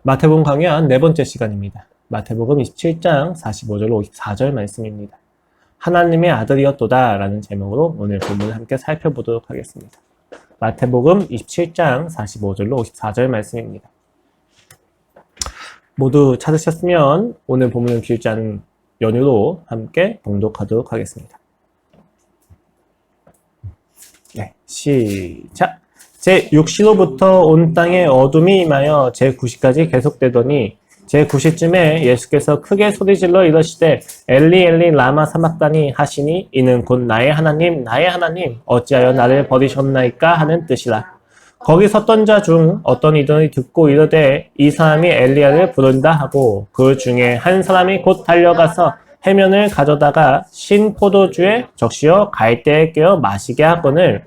마태복음 강의한 네 번째 시간입니다. 마태복음 27장 45절로 54절 말씀입니다. 하나님의 아들이었도다 라는 제목으로 오늘 본문을 함께 살펴보도록 하겠습니다. 마태복음 27장 45절로 54절 말씀입니다. 모두 찾으셨으면 오늘 본문을 길지 않은 연유로 함께 봉독하도록 하겠습니다. 네, 시작! 제6시로부터 온 땅에 어둠이 임하여 제9시까지 계속되더니 제9시쯤에 예수께서 크게 소리질러 이르시되 엘리 엘리 라마 사막다니 하시니 이는 곧 나의 하나님 나의 하나님 어찌하여 나를 버리셨나이까 하는 뜻이라. 거기 섰던 자 중 어떤 이들이 듣고 이르되 이 사람이 엘리야를 부른다 하고 그 중에 한 사람이 곧 달려가서 해면을 가져다가 신 포도주에 적시어 갈대에 깨어 마시게 하거늘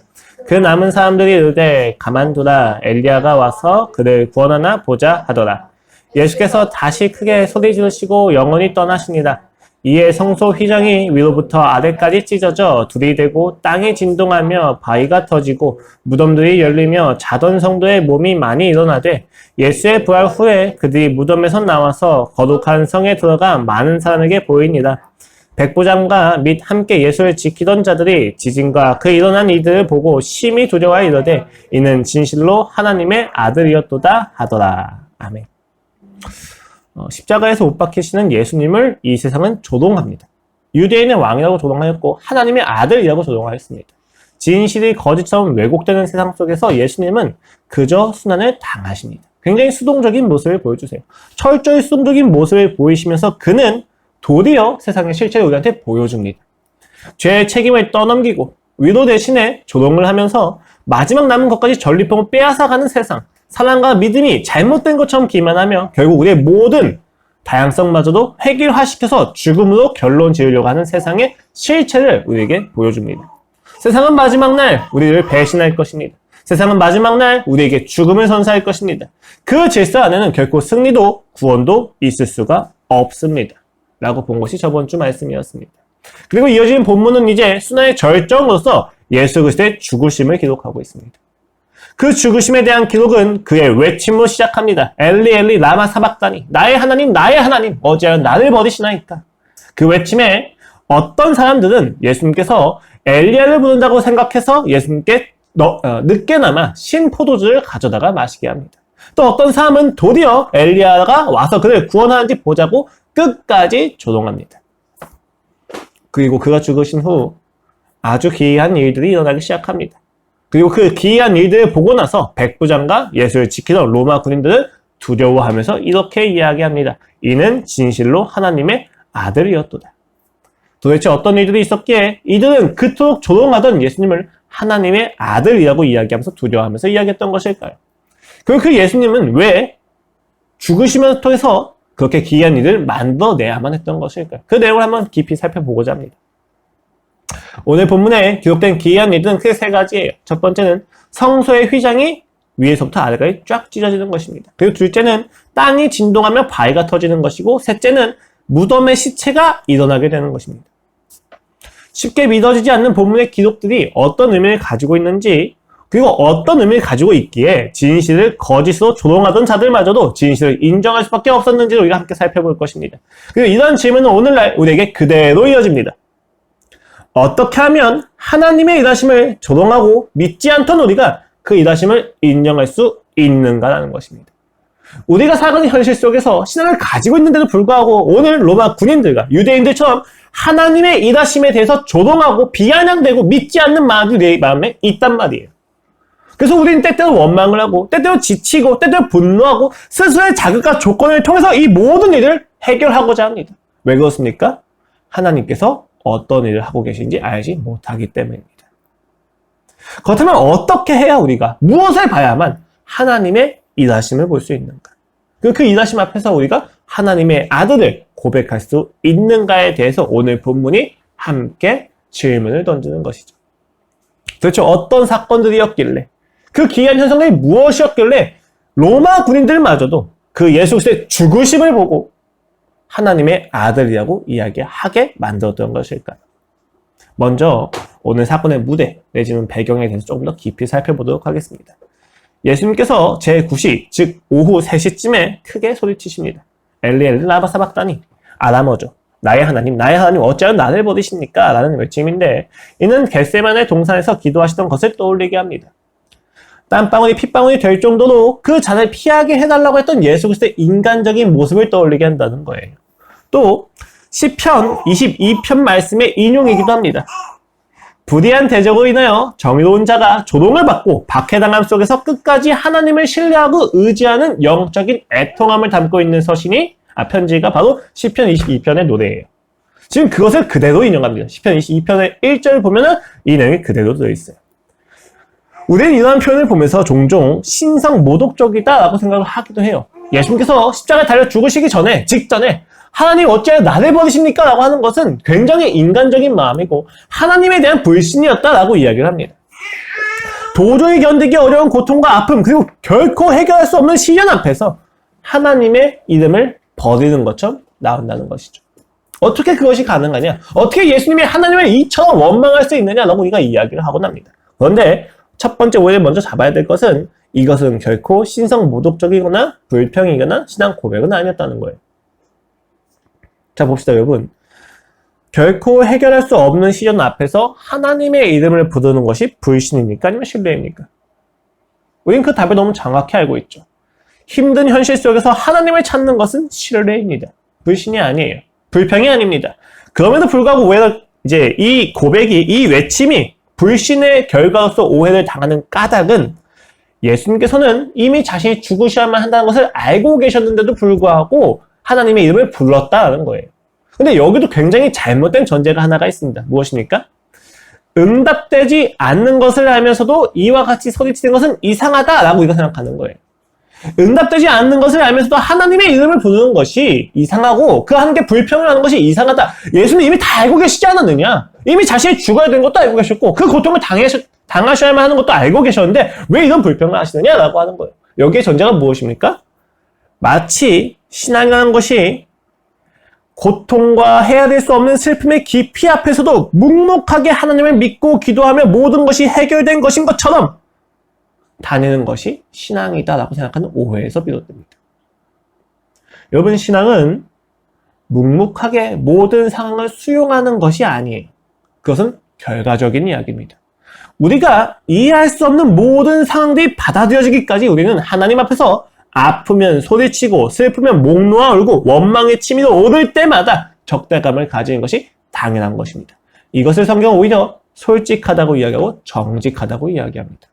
그 남은 사람들이 이르되 가만두라 엘리야가 와서 그를 구원하나 보자 하더라. 예수께서 다시 크게 소리 지르시고 영원히 떠나시니라. 이에 성소 휘장이 위로부터 아래까지 찢어져 둘이 되고 땅이 진동하며 바위가 터지고 무덤들이 열리며 자던 성도의 몸이 많이 일어나되 예수의 부활 후에 그들이 무덤에서 나와서 거룩한 성에 들어가 많은 사람에게 보이니라. 백부장과 및 함께 예수를 지키던 자들이 지진과 그 일어난 이들을 보고 심히 두려워하여 이르되 이는 진실로 하나님의 아들이었도다 하더라. 아멘. 십자가에서 못 박히시는 예수님을 이 세상은 조롱합니다. 유대인의 왕이라고 조롱하였고 하나님의 아들이라고 조롱하였습니다. 진실이 거짓처럼 왜곡되는 세상 속에서 예수님은 그저 순환을 당하십니다. 굉장히 수동적인 모습을 보여주세요. 철저히 수동적인 모습을 보이시면서 그는 도리어 세상의 실체를 우리한테 보여줍니다. 죄의 책임을 떠넘기고 위로 대신에 조롱을 하면서 마지막 남은 것까지 전리품을 빼앗아가는 세상, 사랑과 믿음이 잘못된 것처럼 기만하며 결국 우리의 모든 다양성마저도 획일화시켜서 죽음으로 결론 지으려고 하는 세상의 실체를 우리에게 보여줍니다. 세상은 마지막 날 우리를 배신할 것입니다. 세상은 마지막 날 우리에게 죽음을 선사할 것입니다. 그 질서 안에는 결코 승리도 구원도 있을 수가 없습니다. 라고 본 것이 저번 주 말씀이었습니다. 그리고 이어지는 본문은 이제 순환의 절정으로서 예수 그리스도의 죽으심을 기록하고 있습니다. 그 죽으심에 대한 기록은 그의 외침으로 시작합니다. 엘리 엘리 라마 사박다니 나의 하나님 나의 하나님 어찌하여 나를 버리시나이까. 그 외침에 어떤 사람들은 예수님께서 엘리야를 부른다고 생각해서 예수님께 늦게나마 신 포도주를 가져다가 마시게 합니다. 또 어떤 사람은 도리어 엘리야가 와서 그를 구원하는지 보자고 끝까지 조롱합니다. 그리고 그가 죽으신 후 아주 기이한 일들이 일어나기 시작합니다. 그리고 그 기이한 일들을 보고 나서 백부장과 예수를 지키던 로마 군인들을 두려워하면서 이렇게 이야기합니다. 이는 진실로 하나님의 아들이었도다. 도대체 어떤 일들이 있었기에 이들은 그토록 조롱하던 예수님을 하나님의 아들이라고 이야기하면서 두려워하면서 이야기했던 것일까요? 그리고 그 예수님은 왜 죽으시면서 통해서 그렇게 기이한 일을 만들어내야만 했던 것일까요? 그 내용을 한번 깊이 살펴보고자 합니다. 오늘 본문에 기록된 기이한 일들은 크게 세 가지예요. 첫 번째는 성소의 휘장이 위에서부터 아래까지 쫙 찢어지는 것입니다. 그리고 둘째는 땅이 진동하며 바위가 터지는 것이고 셋째는 무덤의 시체가 일어나게 되는 것입니다. 쉽게 믿어지지 않는 본문의 기록들이 어떤 의미를 가지고 있는지 그리고 어떤 의미를 가지고 있기에 진실을 거짓으로 조롱하던 자들마저도 진실을 인정할 수밖에 없었는지를 우리가 함께 살펴볼 것입니다. 그리고 이런 질문은 오늘날 우리에게 그대로 이어집니다. 어떻게 하면 하나님의 일하심을 조롱하고 믿지 않던 우리가 그 일하심을 인정할 수 있는가라는 것입니다. 우리가 살아가는 현실 속에서 신앙을 가지고 있는데도 불구하고 오늘 로마 군인들과 유대인들처럼 하나님의 일하심에 대해서 조롱하고 비아냥대고 믿지 않는 마음이 내 마음에 있단 말이에요. 그래서 우리는 때때로 원망을 하고 때때로 지치고 때때로 분노하고 스스로의 자극과 조건을 통해서 이 모든 일을 해결하고자 합니다. 왜 그렇습니까? 하나님께서 어떤 일을 하고 계신지 알지 못하기 때문입니다. 그렇다면 어떻게 해야 우리가 무엇을 봐야만 하나님의 일하심을 볼 수 있는가? 그 일하심 앞에서 우리가 하나님의 아들을 고백할 수 있는가에 대해서 오늘 본문이 함께 질문을 던지는 것이죠. 도대체 어떤 사건들이었길래 그 기이한 현상들이 무엇이었길래 로마 군인들마저도 그 예수 그리스도의 죽으심을 보고 하나님의 아들이라고 이야기하게 만들었던 것일까요? 먼저 오늘 사건의 무대 내지는 배경에 대해서 조금 더 깊이 살펴보도록 하겠습니다. 예수님께서 제9시, 즉 오후 3시쯤에 크게 소리치십니다. 엘리 라마 사박다니, 아람어죠. 나의 하나님 어찌하여 나를 버리십니까? 라는 외침인데, 이는 겟세마네 동산에서 기도하시던 것을 떠올리게 합니다. 땀방울이 핏방울이 될 정도로 그 잔을 피하게 해달라고 했던 예수 그리스도의 인간적인 모습을 떠올리게 한다는 거예요. 또 시편 22편 말씀의 인용이기도 합니다. 부디한 대적으로 인하여 정의로운 자가 조롱을 받고 박해당함 속에서 끝까지 하나님을 신뢰하고 의지하는 영적인 애통함을 담고 있는 편지가 바로 시편 22편의 노래예요. 지금 그것을 그대로 인용합니다. 시편 22편의 1절을 보면은 이 내용이 그대로 들어있어요. 우리는 이러한 표현을 보면서 종종 신성 모독적이다라고 생각을 하기도 해요. 예수님께서 십자가에 달려 죽으시기 직전에 하나님 어찌하여 나를 버리십니까? 라고 하는 것은 굉장히 인간적인 마음이고 하나님에 대한 불신이었다라고 이야기를 합니다. 도저히 견디기 어려운 고통과 아픔 그리고 결코 해결할 수 없는 시련 앞에서 하나님의 이름을 버리는 것처럼 나온다는 것이죠. 어떻게 그것이 가능하냐? 어떻게 예수님이 하나님을 이처럼 원망할 수 있느냐라고 우리가 이야기를 하곤 합니다. 그런데 첫 번째 오해를 먼저 잡아야 될 것은 이것은 결코 신성 모독적이거나 불평이거나 신앙 고백은 아니었다는 거예요. 자 봅시다 여러분. 결코 해결할 수 없는 시련 앞에서 하나님의 이름을 부르는 것이 불신입니까? 아니면 신뢰입니까? 우린 그 답을 너무 정확히 알고 있죠. 힘든 현실 속에서 하나님을 찾는 것은 신뢰입니다. 불신이 아니에요. 불평이 아닙니다. 그럼에도 불구하고 왜 이제 이 고백이, 이 외침이 불신의 결과로서 오해를 당하는 까닭은 예수님께서는 이미 자신이 죽으셔야만 한다는 것을 알고 계셨는데도 불구하고 하나님의 이름을 불렀다는 거예요. 근데 여기도 굉장히 잘못된 전제가 하나가 있습니다. 무엇입니까? 응답되지 않는 것을 알면서도 이와 같이 소리치는 것은 이상하다라고 우리가 생각하는 거예요. 응답되지 않는 것을 알면서도 하나님의 이름을 부르는 것이 이상하고 그 하는 게 불평을 하는 것이 이상하다. 예수님 이미 다 알고 계시지 않았느냐? 이미 자신이 죽어야 되는 것도 알고 계셨고 그 고통을 당하셔야만 하는 것도 알고 계셨는데 왜 이런 불평을 하시느냐라고 하는 거예요. 여기에 전제가 무엇입니까? 마치 신앙이라는 것이 고통과 헤아릴 수 없는 슬픔의 깊이 앞에서도 묵묵하게 하나님을 믿고 기도하며 모든 것이 해결된 것인 것처럼 다니는 것이 신앙이다라고 생각하는 오해에서 비롯됩니다. 여러분, 신앙은 묵묵하게 모든 상황을 수용하는 것이 아니에요. 그것은 결과적인 이야기입니다. 우리가 이해할 수 없는 모든 상황들이 받아들여지기까지 우리는 하나님 앞에서 아프면 소리치고 슬프면 목 놓아 울고 원망의 치밀어 오를 때마다 적대감을 가지는 것이 당연한 것입니다. 이것을 성경은 오히려 솔직하다고 이야기하고 정직하다고 이야기합니다.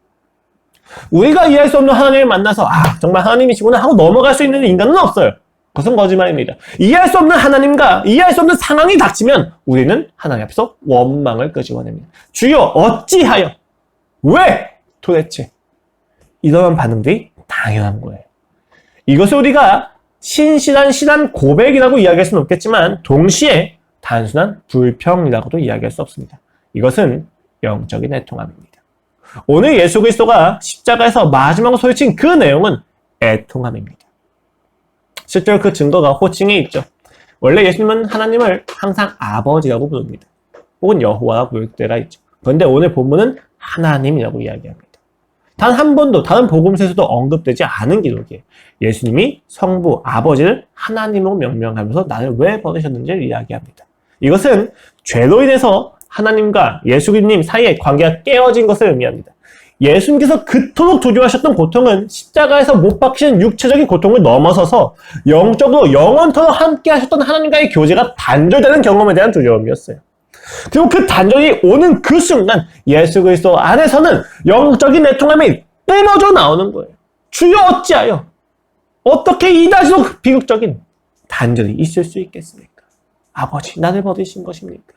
우리가 이해할 수 없는 하나님을 만나서 정말 하나님이시구나 하고 넘어갈 수 있는 인간은 없어요. 그것은 거짓말입니다. 이해할 수 없는 하나님과 이해할 수 없는 상황이 닥치면 우리는 하나님 앞에서 원망을 끄집어냅니다. 주여 어찌하여 왜 도대체 이러한 반응들이 당연한 거예요. 이것을 우리가 신실한 신앙 고백이라고 이야기할 수는 없겠지만 동시에 단순한 불평이라고도 이야기할 수 없습니다. 이것은 영적인 애통함입니다. 오늘 예수 그리스도가 십자가에서 마지막으로 소리친 그 내용은 애통함입니다. 실제로 그 증거가 호칭에 있죠. 원래 예수님은 하나님을 항상 아버지라고 부릅니다. 혹은 여호와라고 부를 때가 있죠. 그런데 오늘 본문은 하나님이라고 이야기합니다. 단 한 번도 다른 복음서에서도 언급되지 않은 기록이에요. 예수님이 성부 아버지를 하나님으로 명명하면서 나를 왜 버리셨는지를 이야기합니다. 이것은 죄로 인해서 하나님과 예수님 사이의 관계가 깨어진 것을 의미합니다. 예수님께서 그토록 두려워하셨던 고통은 십자가에서 못 박히는 육체적인 고통을 넘어서서 영적으로 영원토록 함께 하셨던 하나님과의 교제가 단절되는 경험에 대한 두려움이었어요. 그리고 그 단절이 오는 그 순간 예수 그리스도 안에서는 영적인 애통함이 뿜어져 나오는 거예요. 주여 어찌하여 어떻게 이다지도 비극적인 단절이 있을 수 있겠습니까? 아버지 나를 버리신 것입니까?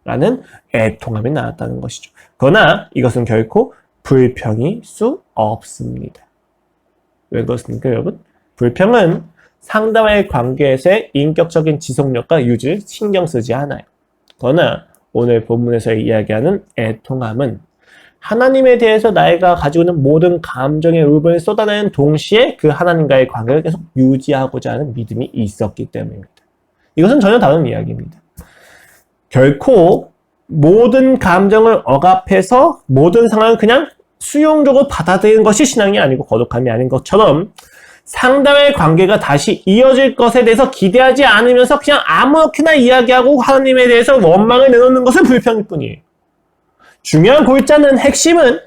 라는 애통함이 나왔다는 것이죠. 그러나 이것은 결코 불평일 수 없습니다. 왜 그렇습니까, 여러분? 불평은 상대와의 관계에서의 인격적인 지속력과 유지를 신경 쓰지 않아요. 그러나 오늘 본문에서 이야기하는 애통함은 하나님에 대해서 나이가 가지고 있는 모든 감정의 울분을 쏟아내는 동시에 그 하나님과의 관계를 계속 유지하고자 하는 믿음이 있었기 때문입니다. 이것은 전혀 다른 이야기입니다. 결코 모든 감정을 억압해서 모든 상황을 그냥 수용적으로 받아들이는 것이 신앙이 아니고 거룩함이 아닌 것처럼 상대와의 관계가 다시 이어질 것에 대해서 기대하지 않으면서 그냥 아무렇게나 이야기하고 하나님에 대해서 원망을 내놓는 것은 불평일 뿐이에요. 중요한 골자는 핵심은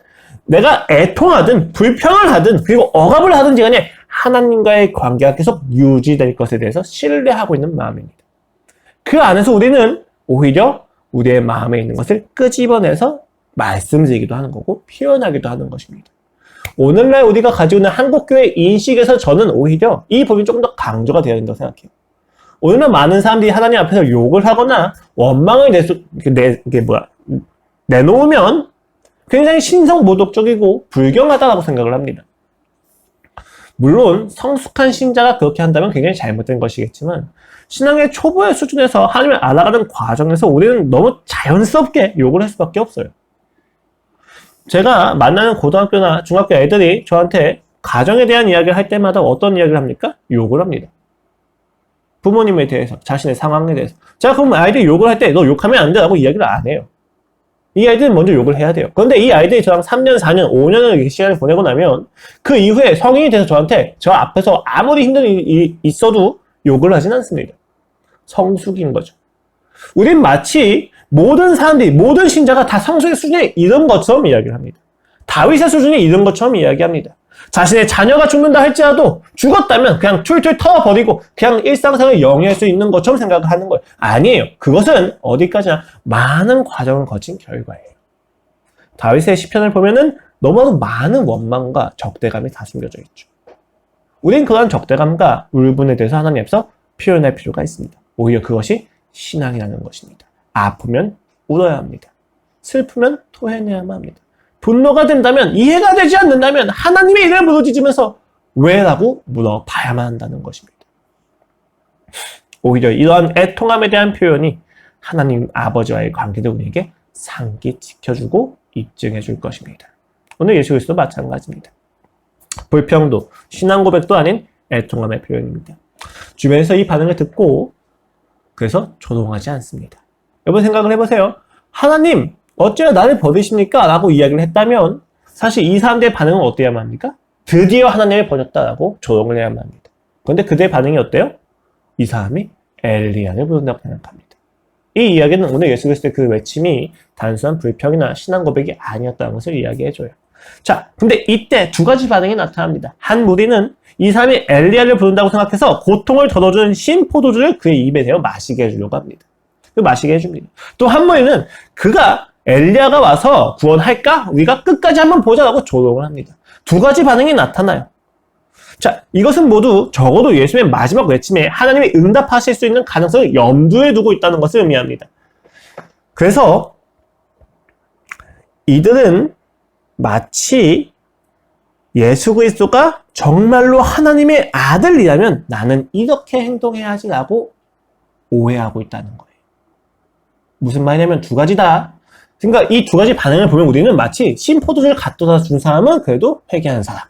내가 애통하든 불평을 하든 그리고 억압을 하든지 간에 하나님과의 관계가 계속 유지될 것에 대해서 신뢰하고 있는 마음입니다. 그 안에서 우리는 오히려 우리의 마음에 있는 것을 끄집어내서 말씀드리기도 하는 거고 표현하기도 하는 것입니다. 오늘날 우리가 가지고 있는 한국교회 인식에서 저는 오히려 이 부분이 조금 더 강조가 되어야 된다고 생각해요. 오늘날 많은 사람들이 하나님 앞에서 욕을 하거나 원망을 내놓으면 굉장히 신성모독적이고 불경하다고 생각을 합니다. 물론 성숙한 신자가 그렇게 한다면 굉장히 잘못된 것이겠지만 신앙의 초보의 수준에서 하나님을 알아가는 과정에서 우리는 너무 자연스럽게 욕을 할 수밖에 없어요. 제가 만나는 고등학교나 중학교 애들이 저한테 가정에 대한 이야기를 할 때마다 어떤 이야기를 합니까? 욕을 합니다. 부모님에 대해서, 자신의 상황에 대해서. 제가 그럼 아이들이 욕을 할 때 너 욕하면 안 돼 라고 이야기를 안 해요. 이 아이들은 먼저 욕을 해야 돼요. 그런데 이 아이들이 저랑 3년, 4년, 5년을 시간을 보내고 나면 그 이후에 성인이 돼서 저한테 저 앞에서 아무리 힘든 일이 있어도 욕을 하진 않습니다. 성숙인 거죠. 우린 마치 모든 사람들이, 모든 신자가 다 성숙의 수준에 이른 것처럼 이야기를 합니다. 다윗의 수준에 이른 것처럼 이야기합니다. 자신의 자녀가 죽는다 할지라도 죽었다면 그냥 툴툴 털어버리고 그냥 일상생활을 영위할 수 있는 것처럼 생각을 하는 거예요. 아니에요. 그것은 어디까지나 많은 과정을 거친 결과예요. 다윗의 시편을 보면은 너무나도 많은 원망과 적대감이 다 숨겨져 있죠. 우린 그런 적대감과 울분에 대해서 하나님 앞에서 표현할 필요가 있습니다. 오히려 그것이 신앙이라는 것입니다. 아프면 울어야 합니다. 슬프면 토해내야만 합니다. 분노가 된다면, 이해가 되지 않는다면 하나님의 이름을 부르짖으면서 왜? 라고 물어봐야만 한다는 것입니다. 오히려 이러한 애통함에 대한 표현이 하나님 아버지와의 관계를 우리에게 상기 지켜주고 입증해 줄 것입니다. 오늘 예수 그리스도 마찬가지입니다. 불평도, 신앙 고백도 아닌 애통함의 표현입니다. 주변에서 이 반응을 듣고 그래서 조롱하지 않습니다. 여러분 생각을 해보세요. 하나님 어째요 나를 버리십니까? 라고 이야기를 했다면 사실 이 사람들의 반응은 어때야만 합니까? 드디어 하나님을 버렸다라고 조롱을 해야만 합니다. 그런데 그들의 반응이 어때요? 이 사람이 엘리야를 부른다고 생각합니다. 이 이야기는 오늘 예수 그리스도의 그 외침이 단순한 불평이나 신앙 고백이 아니었다는 것을 이야기해줘요. 자, 근데 이때 두 가지 반응이 나타납니다. 한 무리는 이 사람이 엘리야를 부른다고 생각해서 고통을 덜어주는 신포도주를 그의 입에 대어 마시게 해주려고 합니다. 마시게 해줍니다. 또 한 무리는 그가 엘리야가 와서 구원할까? 우리가 끝까지 한번 보자라고 조롱을 합니다. 두 가지 반응이 나타나요. 자, 이것은 모두 적어도 예수님의 마지막 외침에 하나님이 응답하실 수 있는 가능성을 염두에 두고 있다는 것을 의미합니다. 그래서 이들은 마치 예수 그리스도가 정말로 하나님의 아들이라면 나는 이렇게 행동해야 하지라고 오해하고 있다는 거예요. 무슨 말이냐면 두 가지다. 그러니까 이 두 가지 반응을 보면 우리는 마치 신포도주를 갖다 준 사람은 그래도 회개하는 사람,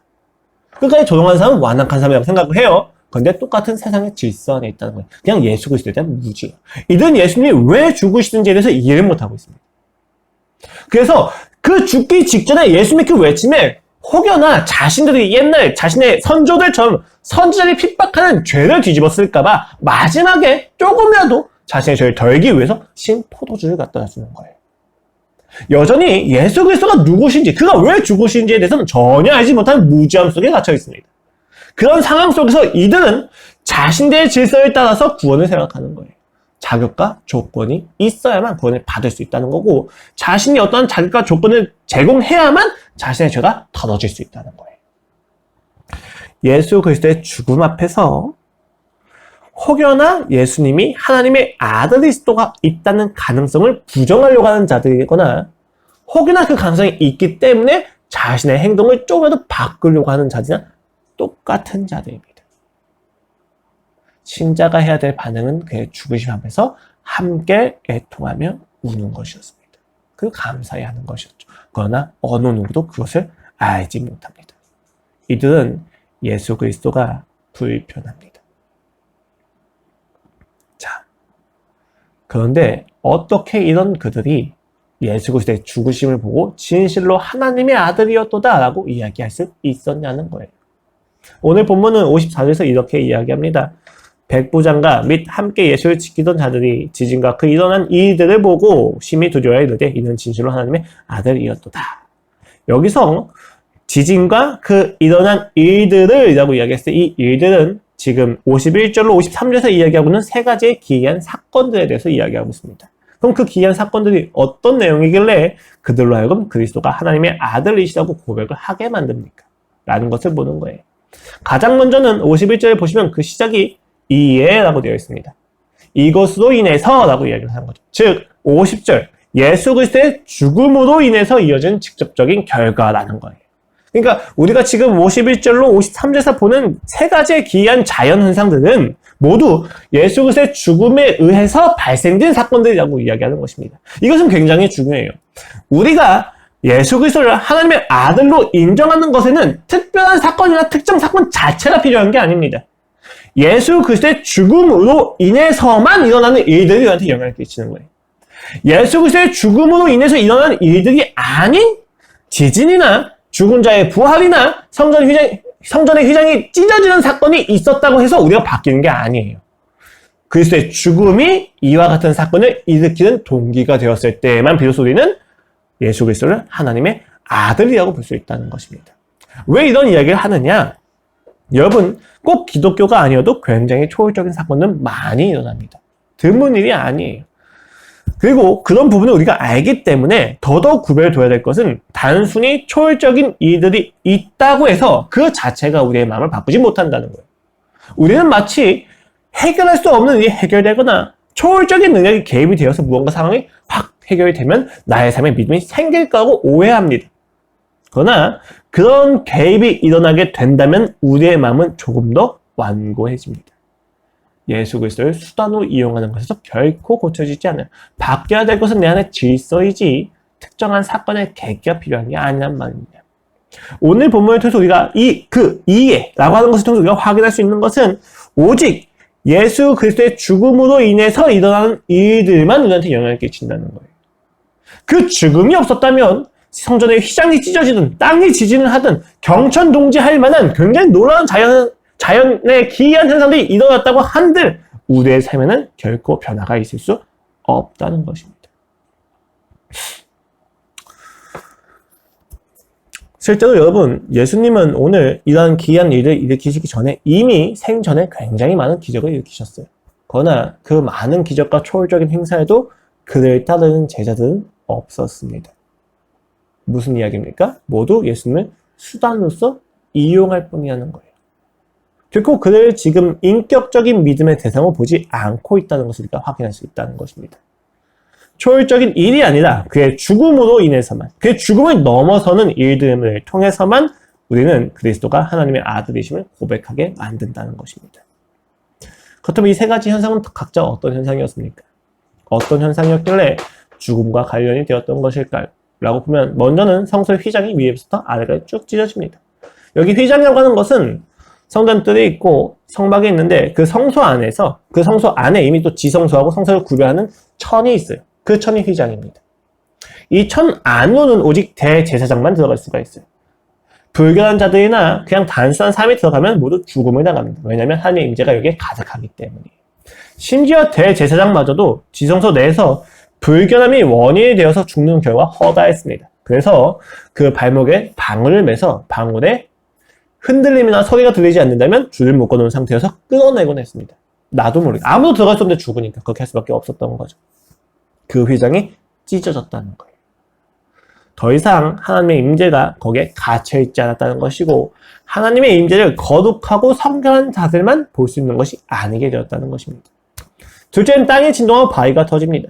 끝까지 조롱하는 사람은 완악한 사람이라고 생각을 해요. 그런데 똑같은 세상의 질서 안에 있다는 거예요. 그냥 예수 그리스도에 대한 무지예요. 이들은 예수님이 왜 죽으시는지에 대해서 이해를 못하고 있습니다. 그래서 그 죽기 직전에 예수님의 그 외침에 혹여나 자신들이 옛날 자신의 선조들처럼 선지자를 핍박하는 죄를 뒤집었을까봐 마지막에 조금이라도 자신의 죄를 덜기 위해서 신포도주를 갖다 주는 거예요. 여전히 예수 그리스도가 누구신지, 그가 왜 죽으신지에 대해서는 전혀 알지 못하는 무지함 속에 갇혀 있습니다. 그런 상황 속에서 이들은 자신들의 질서에 따라서 구원을 생각하는 거예요. 자격과 조건이 있어야만 구원을 받을 수 있다는 거고, 자신이 어떤 자격과 조건을 제공해야만 자신의 죄가 덜어질 수 있다는 거예요. 예수 그리스도의 죽음 앞에서 혹여나 예수님이 하나님의 아들일 수가 있다는 가능성을 부정하려고 하는 자들이거나 혹여나 그 가능성이 있기 때문에 자신의 행동을 조금이라도 바꾸려고 하는 자들이나 똑같은 자들입니다. 신자가 해야 될 반응은 그의 죽으심 앞에서 함께 애통하며 우는 것이었습니다. 그리고 감사히 하는 것이었죠. 그러나 어느 누구도 그것을 알지 못합니다. 이들은 예수 그리스도가 불편합니다. 자, 그런데 어떻게 이런 그들이 예수 그리스도의 죽으심을 보고 진실로 하나님의 아들이었도다 라고 이야기할 수 있었냐는 거예요. 오늘 본문은 54절에서 이렇게 이야기합니다. 백부장과 및 함께 예수를 지키던 자들이 지진과 그 일어난 일들을 보고 심히 두려워하여 이르되 이는 진실로 하나님의 아들이었도다. 여기서 지진과 그 일어난 일들을 라고 이야기했어요. 이 일들은 지금 51절로 53절에서 이야기하고 있는 세 가지의 기이한 사건들에 대해서 이야기하고 있습니다. 그럼 그 기이한 사건들이 어떤 내용이길래 그들로 하여금 그리스도가 하나님의 아들이시라고 고백을 하게 만듭니까? 라는 것을 보는 거예요. 가장 먼저는 51절에 보시면 그 시작이 이에 라고 되어 있습니다. 이것으로 인해서 라고 이야기를 하는 거죠. 즉 50절 예수 그리스도의 죽음으로 인해서 이어진 직접적인 결과라는 거예요. 그러니까 우리가 지금 51절로 53절에서 보는 세 가지의 기이한 자연 현상들은 모두 예수 그리스도의 죽음에 의해서 발생된 사건들이라고 이야기하는 것입니다. 이것은 굉장히 중요해요. 우리가 예수 그리스도를 하나님의 아들로 인정하는 것에는 특별한 사건이나 특정 사건 자체가 필요한 게 아닙니다. 예수 그리스도의 죽음으로 인해서만 일어나는 일들이 우리한테 영향을 끼치는 거예요. 예수 그리스도의 죽음으로 인해서 일어나는 일들이 아닌 지진이나 죽은 자의 부활이나 성전의 휘장이 찢어지는 사건이 있었다고 해서 우리가 바뀌는 게 아니에요. 그리스도의 죽음이 이와 같은 사건을 일으키는 동기가 되었을 때만 비로소 우리는 예수 그리스도를 하나님의 아들이라고 볼 수 있다는 것입니다. 왜 이런 이야기를 하느냐? 여러분, 꼭 기독교가 아니어도 굉장히 초월적인 사건은 많이 일어납니다. 드문 일이 아니에요. 그리고 그런 부분을 우리가 알기 때문에 더더욱 구별해둬야 될 것은 단순히 초월적인 일들이 있다고 해서 그 자체가 우리의 마음을 바꾸지 못한다는 거예요. 우리는 마치 해결할 수 없는 일이 해결되거나 초월적인 능력이 개입이 되어서 무언가 상황이 확 해결이 되면 나의 삶에 믿음이 생길 거라고 오해합니다. 그러나 그런 개입이 일어나게 된다면 우리의 마음은 조금 더 완고해집니다. 예수 그리스도를 수단으로 이용하는 것에서 결코 고쳐지지 않아요. 바뀌어야 될 것은 내 안의 질서이지 특정한 사건의 계기가 필요한 게 아니란 말입니다. 오늘 본문을 통해서 우리가 이해라고 하는 것을 통해서 우리가 확인할 수 있는 것은 오직 예수 그리스도의 죽음으로 인해서 일어나는 일들만 우리한테 영향을 끼친다는 거예요. 그 죽음이 없었다면 성전의 휘장이 찢어지든 땅이 지진을 하든 경천동지할 만한 굉장히 놀라운 자연의 기이한 현상들이 일어났다고 한들 우리의 삶에는 결코 변화가 있을 수 없다는 것입니다. 실제로 여러분, 예수님은 오늘 이러한 기이한 일을 일으키시기 전에 이미 생전에 굉장히 많은 기적을 일으키셨어요. 그러나 그 많은 기적과 초월적인 행사에도 그를 따르는 제자들은 없었습니다. 무슨 이야기입니까? 모두 예수님을 수단으로서 이용할 뿐이라는 거예요. 결코 그를 지금 인격적인 믿음의 대상으로 보지 않고 있다는 것을 우리가 확인할 수 있다는 것입니다. 초월적인 일이 아니라 그의 죽음으로 인해서만, 그의 죽음을 넘어서는 일들을 통해서만 우리는 그리스도가 하나님의 아들이심을 고백하게 만든다는 것입니다. 그렇다면 이 세 가지 현상은 각자 어떤 현상이었습니까? 어떤 현상이었길래 죽음과 관련이 되었던 것일까요? 라고 보면 먼저는 성소의 휘장이 위에부터 아래까지 쭉 찢어집니다. 여기 휘장이라고 하는 것은 성전뜰이 있고 성막이 있는데 그 성소 안에 이미 또 지성소하고 성소를 구별하는 천이 있어요. 그 천이 휘장입니다. 이 천 안으로는 오직 대제사장만 들어갈 수가 있어요. 불결한 자들이나 그냥 단순한 사람이 들어가면 모두 죽음을 당합니다. 왜냐하면 하나님의 임재가 여기에 가득하기 때문이에요. 심지어 대제사장마저도 지성소 내에서 불결함이 원인이 되어서 죽는 경우가 허다했습니다. 그래서 그 발목에 방울을 매서 방울에 흔들림이나 소리가 들리지 않는다면 줄을 묶어놓은 상태여서 끌어내곤 했습니다. 나도 모르게 아무도 들어갈 수 없는데 죽으니까 그렇게 할 수밖에 없었던 거죠. 그 휘장이 찢어졌다는 거예요. 더 이상 하나님의 임재가 거기에 갇혀있지 않았다는 것이고 하나님의 임재를 거룩하고 성결한 자들만 볼 수 있는 것이 아니게 되었다는 것입니다. 둘째는 땅이 진동하고 바위가 터집니다.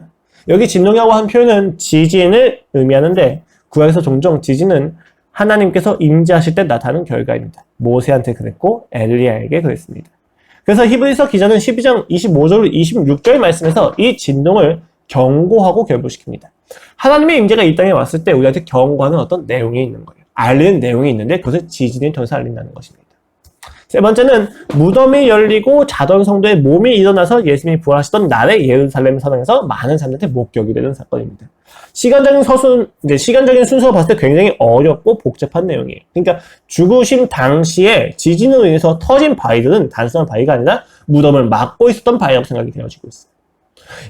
여기 진동이라고 하는 표현은 지진을 의미하는데 구약에서 종종 지진은 하나님께서 임재하실 때 나타나는 결과입니다. 모세한테 그랬고 엘리야에게 그랬습니다. 그래서 히브리서 기자는 12장 25절 26절 말씀에서 이 진동을 경고하고 결부시킵니다. 하나님의 임재가 이 땅에 왔을 때 우리한테 경고하는 어떤 내용이 있는 거예요. 알리는 내용이 있는데 그것을 지진을 통해서 알린다는 것입니다. 세 번째는 무덤이 열리고 자던 성도의 몸이 일어나서 예수님이 부활하시던 날에 예루살렘 성당에서 많은 사람들한테 목격이 되는 사건입니다. 시간적인 순서로 봤을 때 굉장히 어렵고 복잡한 내용이에요. 그러니까 죽으신 당시에 지진으로 인해서 터진 바위들은 단순한 바위가 아니라 무덤을 막고 있었던 바위라고 생각이 되어지고 있어요.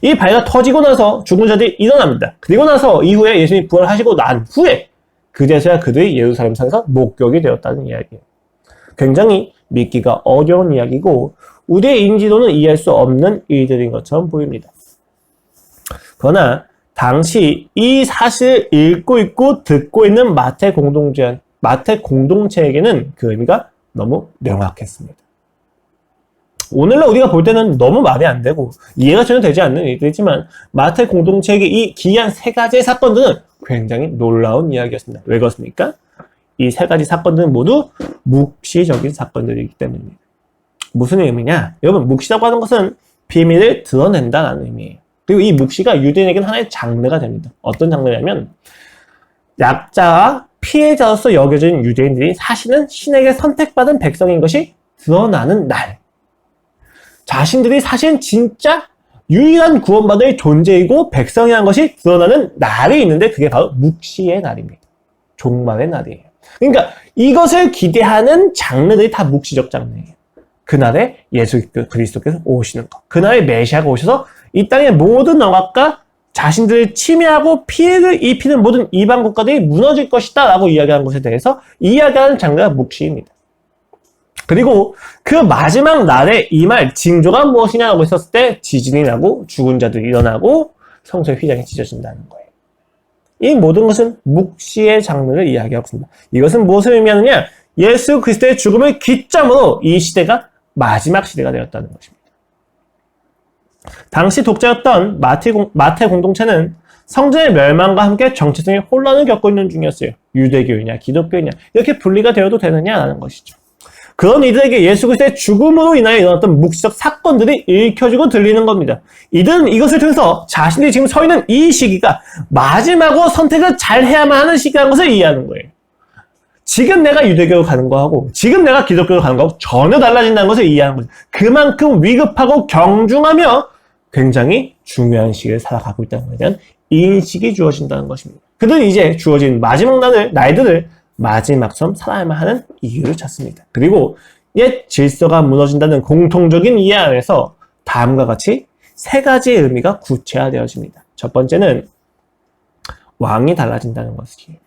이 바위가 터지고 나서 죽은 자들이 일어납니다. 그리고 나서 이후에 예수님이 부활하시고 난 후에 그제서야 그들이 예루살렘 성에서 목격이 되었다는 이야기예요. 굉장히 믿기가 어려운 이야기고 우리의 인지로는 이해할 수 없는 일들인 것처럼 보입니다. 그러나 당시 이 사실을 읽고 있고 듣고 있는 마태 공동체에게는 그 의미가 너무 명확했습니다. 오늘날 우리가 볼 때는 너무 말이 안 되고 이해가 전혀 되지 않는 일들이지만 마태 공동체에게 이 기이한 세 가지의 사건들은 굉장히 놀라운 이야기였습니다. 왜 그렇습니까? 이 세 가지 사건들은 모두 묵시적인 사건들이기 때문입니다. 무슨 의미냐? 여러분, 묵시라고 하는 것은 비밀을 드러낸다는 의미예요. 그리고 이 묵시가 유대인에게는 하나의 장르가 됩니다. 어떤 장르냐면 약자와 피해자로서 여겨진 유대인들이 사실은 신에게 선택받은 백성인 것이 드러나는 날. 자신들이 사실은 진짜 유일한 구원받을 존재이고 백성이라는 것이 드러나는 날이 있는데 그게 바로 묵시의 날입니다. 종말의 날이에요. 그러니까 이것을 기대하는 장르들이 다 묵시적 장르예요. 그날에 예수 그리스도께서 오시는 것. 그날에 메시아가 오셔서 이 땅의 모든 억압과 자신들을 침해하고 피해를 입히는 모든 이방 국가들이 무너질 것이다 라고 이야기하는 것에 대해서 이야기하는 장르가 묵시입니다. 그리고 그 마지막 날에 임할 징조가 무엇이냐라고 했었을 때 지진이 나고 죽은 자들이 일어나고 성소의 휘장이 찢어진다는 거예요. 이 모든 것은 묵시의 장르를 이야기하고 있습니다. 이것은 무엇을 의미하느냐? 예수 그리스도의 죽음을 기점으로 이 시대가 마지막 시대가 되었다는 것입니다. 당시 독자였던 마태 공동체는 성전의 멸망과 함께 정치적인 혼란을 겪고 있는 중이었어요. 유대교이냐 기독교이냐 이렇게 분리가 되어도 되느냐라는 것이죠. 그런 이들에게 예수 그리스도의 죽음으로 인하여 일어났던 묵시적 사건들이 읽혀지고 들리는 겁니다. 이들은 이것을 통해서 자신들이 지금 서 있는 이 시기가 마지막으로 선택을 잘 해야만 하는 시기라는 것을 이해하는 거예요. 지금 내가 유대교로 가는 거하고 지금 내가 기독교로 가는 거하고 전혀 달라진다는 것을 이해하는 거죠. 그만큼 위급하고 경중하며 굉장히 중요한 시기를 살아가고 있다는 것에 대한 인식이 주어진다는 것입니다. 그들은 이제 주어진 마지막 날들을 마지막처럼 살아야만 하는 이유를 찾습니다. 그리고 옛 질서가 무너진다는 공통적인 이해 안에서 다음과 같이 세 가지의 의미가 구체화되어집니다. 첫 번째는 왕이 달라진다는 것이에요.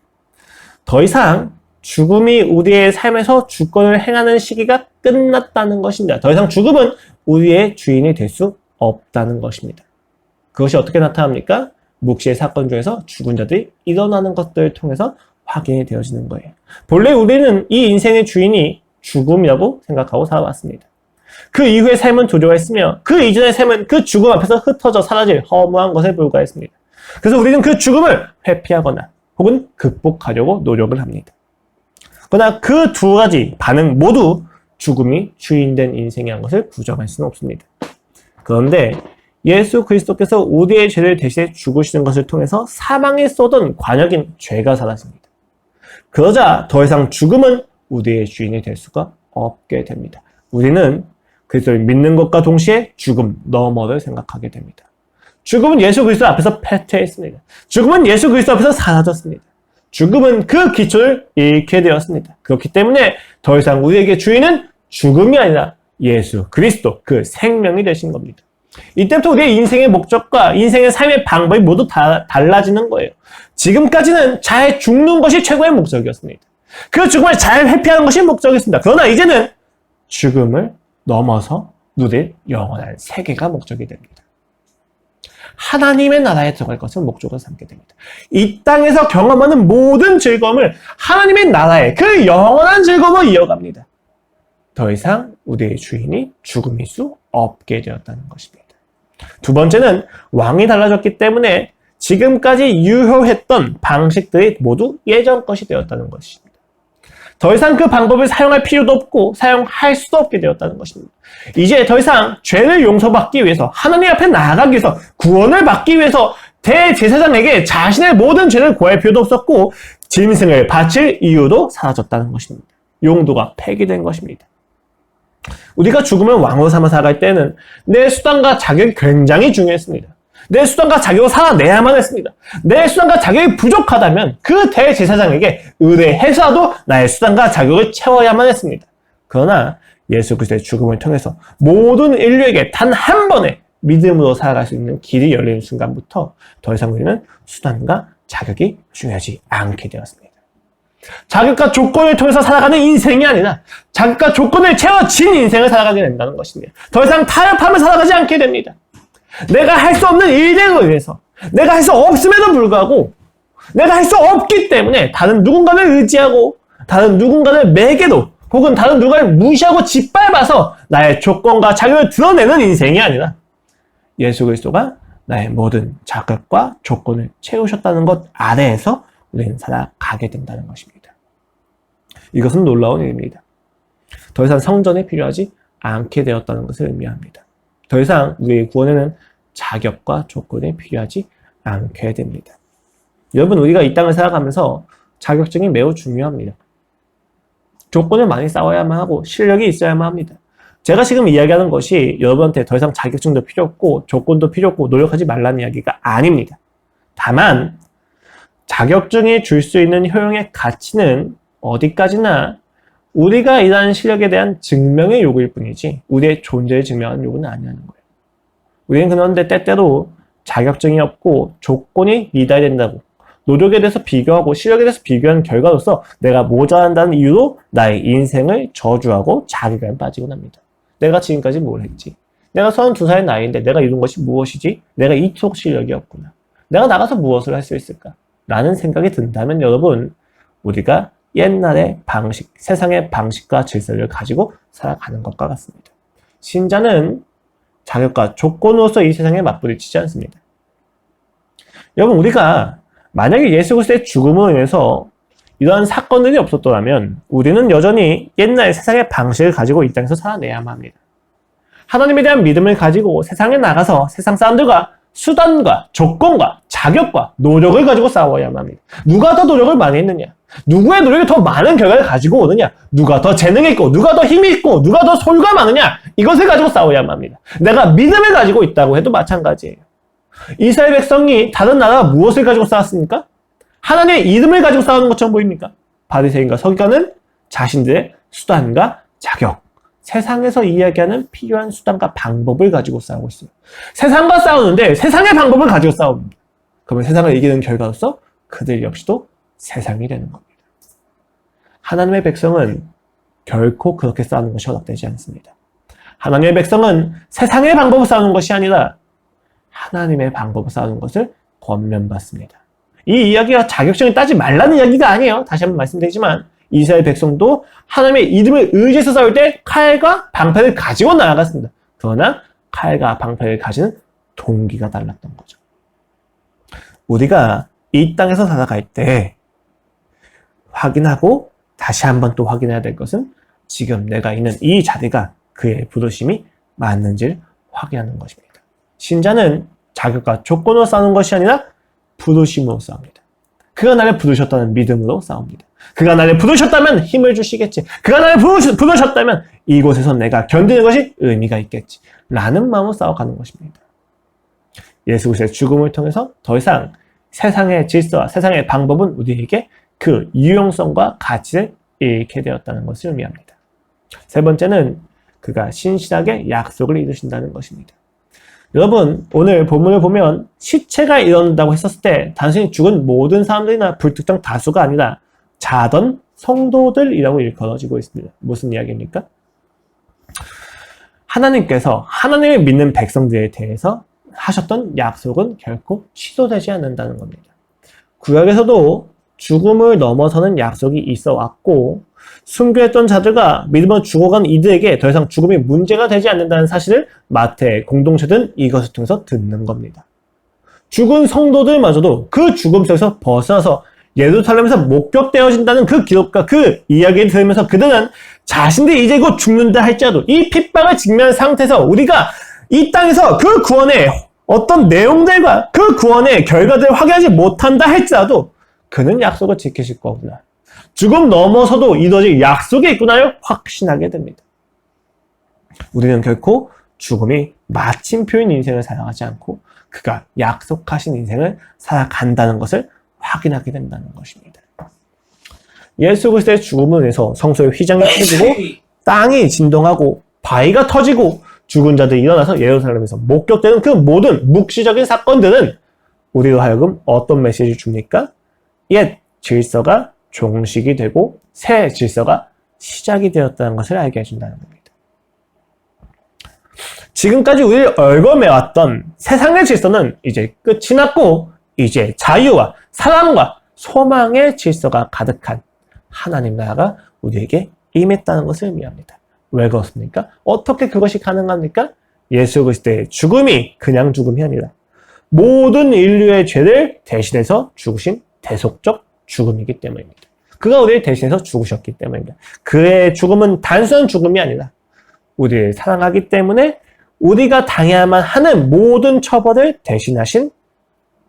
더 이상 죽음이 우리의 삶에서 주권을 행하는 시기가 끝났다는 것입니다. 더 이상 죽음은 우리의 주인이 될 수 없다는 것입니다. 그것이 어떻게 나타납니까? 묵시의 사건 중에서 죽은 자들이 일어나는 것들을 통해서 확인이 되어지는 거예요. 본래 우리는 이 인생의 주인이 죽음이라고 생각하고 살아왔습니다. 그 이후의 삶은 두려워했으며 그 이전의 삶은 그 죽음 앞에서 흩어져 사라질 허무한 것에 불과했습니다. 그래서 우리는 그 죽음을 회피하거나 혹은 극복하려고 노력을 합니다. 그러나 그 두 가지 반응 모두 죽음이 주인된 인생이라는 것을 부정할 수는 없습니다. 그런데 예수 그리스도께서 우리의 죄를 대신해 죽으시는 것을 통해서 사망에 쏟은 관역인 죄가 사라집니다. 그러자 더 이상 죽음은 우리의 주인이 될 수가 없게 됩니다. 우리는 그리스도를 믿는 것과 동시에 죽음, 너머를 생각하게 됩니다. 죽음은 예수 그리스도 앞에서 패퇴했습니다. 죽음은 예수 그리스도 앞에서 사라졌습니다. 죽음은 그 기초를 잃게 되었습니다. 그렇기 때문에 더 이상 우리에게 주인은 죽음이 아니라 예수 그리스도, 그 생명이 되신 겁니다. 이때부터 우리의 인생의 목적과 인생의 삶의 방법이 모두 달라지는 거예요. 지금까지는 잘 죽는 것이 최고의 목적이었습니다. 그 죽음을 잘 회피하는 것이 목적이었습니다. 그러나 이제는 죽음을 넘어서 누릴 영원한 세계가 목적이 됩니다. 하나님의 나라에 들어갈 것을 목적으로 삼게 됩니다. 이 땅에서 경험하는 모든 즐거움을 하나님의 나라의 그 영원한 즐거움으로 이어갑니다. 더 이상 우리의 주인이 죽음일 수 없게 되었다는 것입니다. 두 번째는 왕이 달라졌기 때문에 지금까지 유효했던 방식들이 모두 예전 것이 되었다는 것입니다. 더 이상 그 방법을 사용할 필요도 없고 사용할 수도 없게 되었다는 것입니다. 이제 더 이상 죄를 용서받기 위해서 하나님 앞에 나아가기 위해서 구원을 받기 위해서 대제사장에게 자신의 모든 죄를 구할 필요도 없었고 짐승을 바칠 이유도 사라졌다는 것입니다. 용도가 폐기된 것입니다. 우리가 죽음을 왕으로 삼아 살아갈 때는 내 수단과 자격이 굉장히 중요했습니다. 내 수단과 자격을 살아내야만 했습니다. 내 수단과 자격이 부족하다면 그 대제사장에게 의뢰해서라도 나의 수단과 자격을 채워야만 했습니다. 그러나 예수 그리스도의 죽음을 통해서 모든 인류에게 단 한 번의 믿음으로 살아갈 수 있는 길이 열리는 순간부터 더 이상 우리는 수단과 자격이 중요하지 않게 되었습니다. 자격과 조건을 통해서 살아가는 인생이 아니라 자격과 조건을 채워진 인생을 살아가게 된다는 것입니다. 더 이상 타협하며 살아가지 않게 됩니다. 내가 할 수 없는 일들로 인해서 내가 할 수 없음에도 불구하고 내가 할 수 없기 때문에 다른 누군가를 의지하고 다른 누군가를 매개로 혹은 다른 누군가를 무시하고 짓밟아서 나의 조건과 자격을 드러내는 인생이 아니라 예수 그리스도가 나의 모든 자격과 조건을 채우셨다는 것 아래에서 우리는 살아가게 된다는 것입니다. 이것은 놀라운 일입니다. 더 이상 성전이 필요하지 않게 되었다는 것을 의미합니다. 더 이상 우리의 구원에는 자격과 조건이 필요하지 않게 됩니다. 여러분, 우리가 이 땅을 살아가면서 자격증이 매우 중요합니다. 조건을 많이 쌓아야만 하고 실력이 있어야만 합니다. 제가 지금 이야기하는 것이 여러분한테 더 이상 자격증도 필요 없고 조건도 필요 없고 노력하지 말라는 이야기가 아닙니다. 다만 자격증이 줄 수 있는 효용의 가치는 어디까지나 우리가 일하는 실력에 대한 증명의 요구일 뿐이지 우리의 존재를 증명하는 요구는 아니라는 거예요. 우리는 그런데 때때로 자격증이 없고 조건이 미달이 된다고 노력에 대해서 비교하고 실력에 대해서 비교하는 결과로서 내가 모자란다는 이유로 나의 인생을 저주하고 자괴감에 빠지곤 합니다. 내가 지금까지 뭘 했지? 내가 32살의 나이인데 내가 이룬 것이 무엇이지? 내가 이토록 실력이 없구나. 내가 나가서 무엇을 할 수 있을까? 라는 생각이 든다면 여러분, 우리가 옛날의 방식, 세상의 방식과 질서를 가지고 살아가는 것과 같습니다. 신자는 자격과 조건으로서 이 세상에 맞부딪히지 않습니다. 여러분, 우리가 만약에 예수 그리스도의 죽음으로 인해서 이러한 사건들이 없었더라면 우리는 여전히 옛날 세상의 방식을 가지고 이 땅에서 살아내야만 합니다. 하나님에 대한 믿음을 가지고 세상에 나가서 세상 사람들과 수단과 조건과 자격과 노력을 가지고 싸워야만 합니다. 누가 더 노력을 많이 했느냐? 누구의 노력이 더 많은 결과를 가지고 오느냐? 누가 더 재능이 있고 누가 더 힘이 있고 누가 더 소유가 많으냐? 이것을 가지고 싸워야만 합니다. 내가 믿음을 가지고 있다고 해도 마찬가지예요. 이스라엘 백성이 다른 나라가 무엇을 가지고 싸웠습니까? 하나님의 이름을 가지고 싸우는 것처럼 보입니까? 바리새인과 서기관은 자신들의 수단과 자격, 세상에서 이야기하는 필요한 수단과 방법을 가지고 싸우고 있어요. 세상과 싸우는데 세상의 방법을 가지고 싸웁니다. 그러면 세상을 이기는 결과로서 그들 역시도 세상이 되는 겁니다. 하나님의 백성은 결코 그렇게 싸우는 것이 허락되지 않습니다. 하나님의 백성은 세상의 방법을 싸우는 것이 아니라 하나님의 방법을 싸우는 것을 권면받습니다. 이 이야기가 자격증을 따지 말라는 이야기가 아니에요. 다시 한번 말씀드리지만 이스라엘 백성도 하나님의 이름을 의지해서 싸울 때 칼과 방패를 가지고 나아갔습니다. 그러나 칼과 방패를 가지는 동기가 달랐던 거죠. 우리가 이 땅에서 살아갈 때 확인하고 다시 한번 또 확인해야 될 것은 지금 내가 있는 이 자리가 그의 부르심이 맞는지를 확인하는 것입니다. 신자는 자격과 조건으로 싸우는 것이 아니라 부르심으로 싸웁니다. 그가 나를 부르셨다는 믿음으로 싸웁니다. 그가 나를 부르셨다면 힘을 주시겠지. 그가 나를 부르셨다면 이곳에서 내가 견디는 것이 의미가 있겠지. 라는 마음으로 싸워가는 것입니다. 예수 그리스도의 죽음을 통해서 더 이상 세상의 질서와 세상의 방법은 우리에게 그 유용성과 가치를 잃게 되었다는 것을 의미합니다. 세 번째는 그가 신실하게 약속을 이루신다는 것입니다. 여러분, 오늘 본문을 보면 시체가 일어난다고 했었을 때 단순히 죽은 모든 사람들이나 불특정 다수가 아니라 자던 성도들이라고 일컬어지고 있습니다. 무슨 이야기입니까? 하나님께서 하나님을 믿는 백성들에 대해서 하셨던 약속은 결코 취소되지 않는다는 겁니다. 구약에서도 죽음을 넘어서는 약속이 있어 왔고 순교했던 자들과 믿음으로 죽어간 이들에게 더 이상 죽음이 문제가 되지 않는다는 사실을 마태의 공동체들은 이것을 통해서 듣는 겁니다. 죽은 성도들마저도 그 죽음 속에서 벗어나서 예루살렘에서 목격되어진다는 그 기록과 그 이야기를 들으면서 그들은 자신들이 이제 곧 죽는다 할지라도 이 핍박을 직면한 상태에서 우리가 이 땅에서 그 구원의 어떤 내용들과 그 구원의 결과들을 확인하지 못한다 할지라도 그는 약속을 지키실 거구나. 죽음 넘어서도 이루어질 약속이 있구나를 확신하게 됩니다. 우리는 결코 죽음이 마침표인 인생을 살아가지 않고 그가 약속하신 인생을 살아간다는 것을 확인하게 된다는 것입니다. 예수 그리스도의 죽음을 인해서 성소의 휘장이 터지고 땅이 진동하고 바위가 터지고 죽은 자들이 일어나서 예루살렘에서 목격되는 그 모든 묵시적인 사건들은 우리로 하여금 어떤 메시지를 줍니까? 옛 질서가 종식이 되고 새 질서가 시작이 되었다는 것을 알게 해준다는 겁니다. 지금까지 우리를 얽어매왔던 세상의 질서는 이제 끝이 났고 이제 자유와 사랑과 소망의 질서가 가득한 하나님 나라가 우리에게 임했다는 것을 의미합니다. 왜 그렇습니까? 어떻게 그것이 가능합니까? 예수 그리스도의 죽음이 그냥 죽음이 아니라 모든 인류의 죄를 대신해서 죽으신 대속적 죽음이기 때문입니다. 그가 우리를 대신해서 죽으셨기 때문입니다. 그의 죽음은 단순한 죽음이 아니라 우리를 사랑하기 때문에 우리가 당해야만 하는 모든 처벌을 대신하신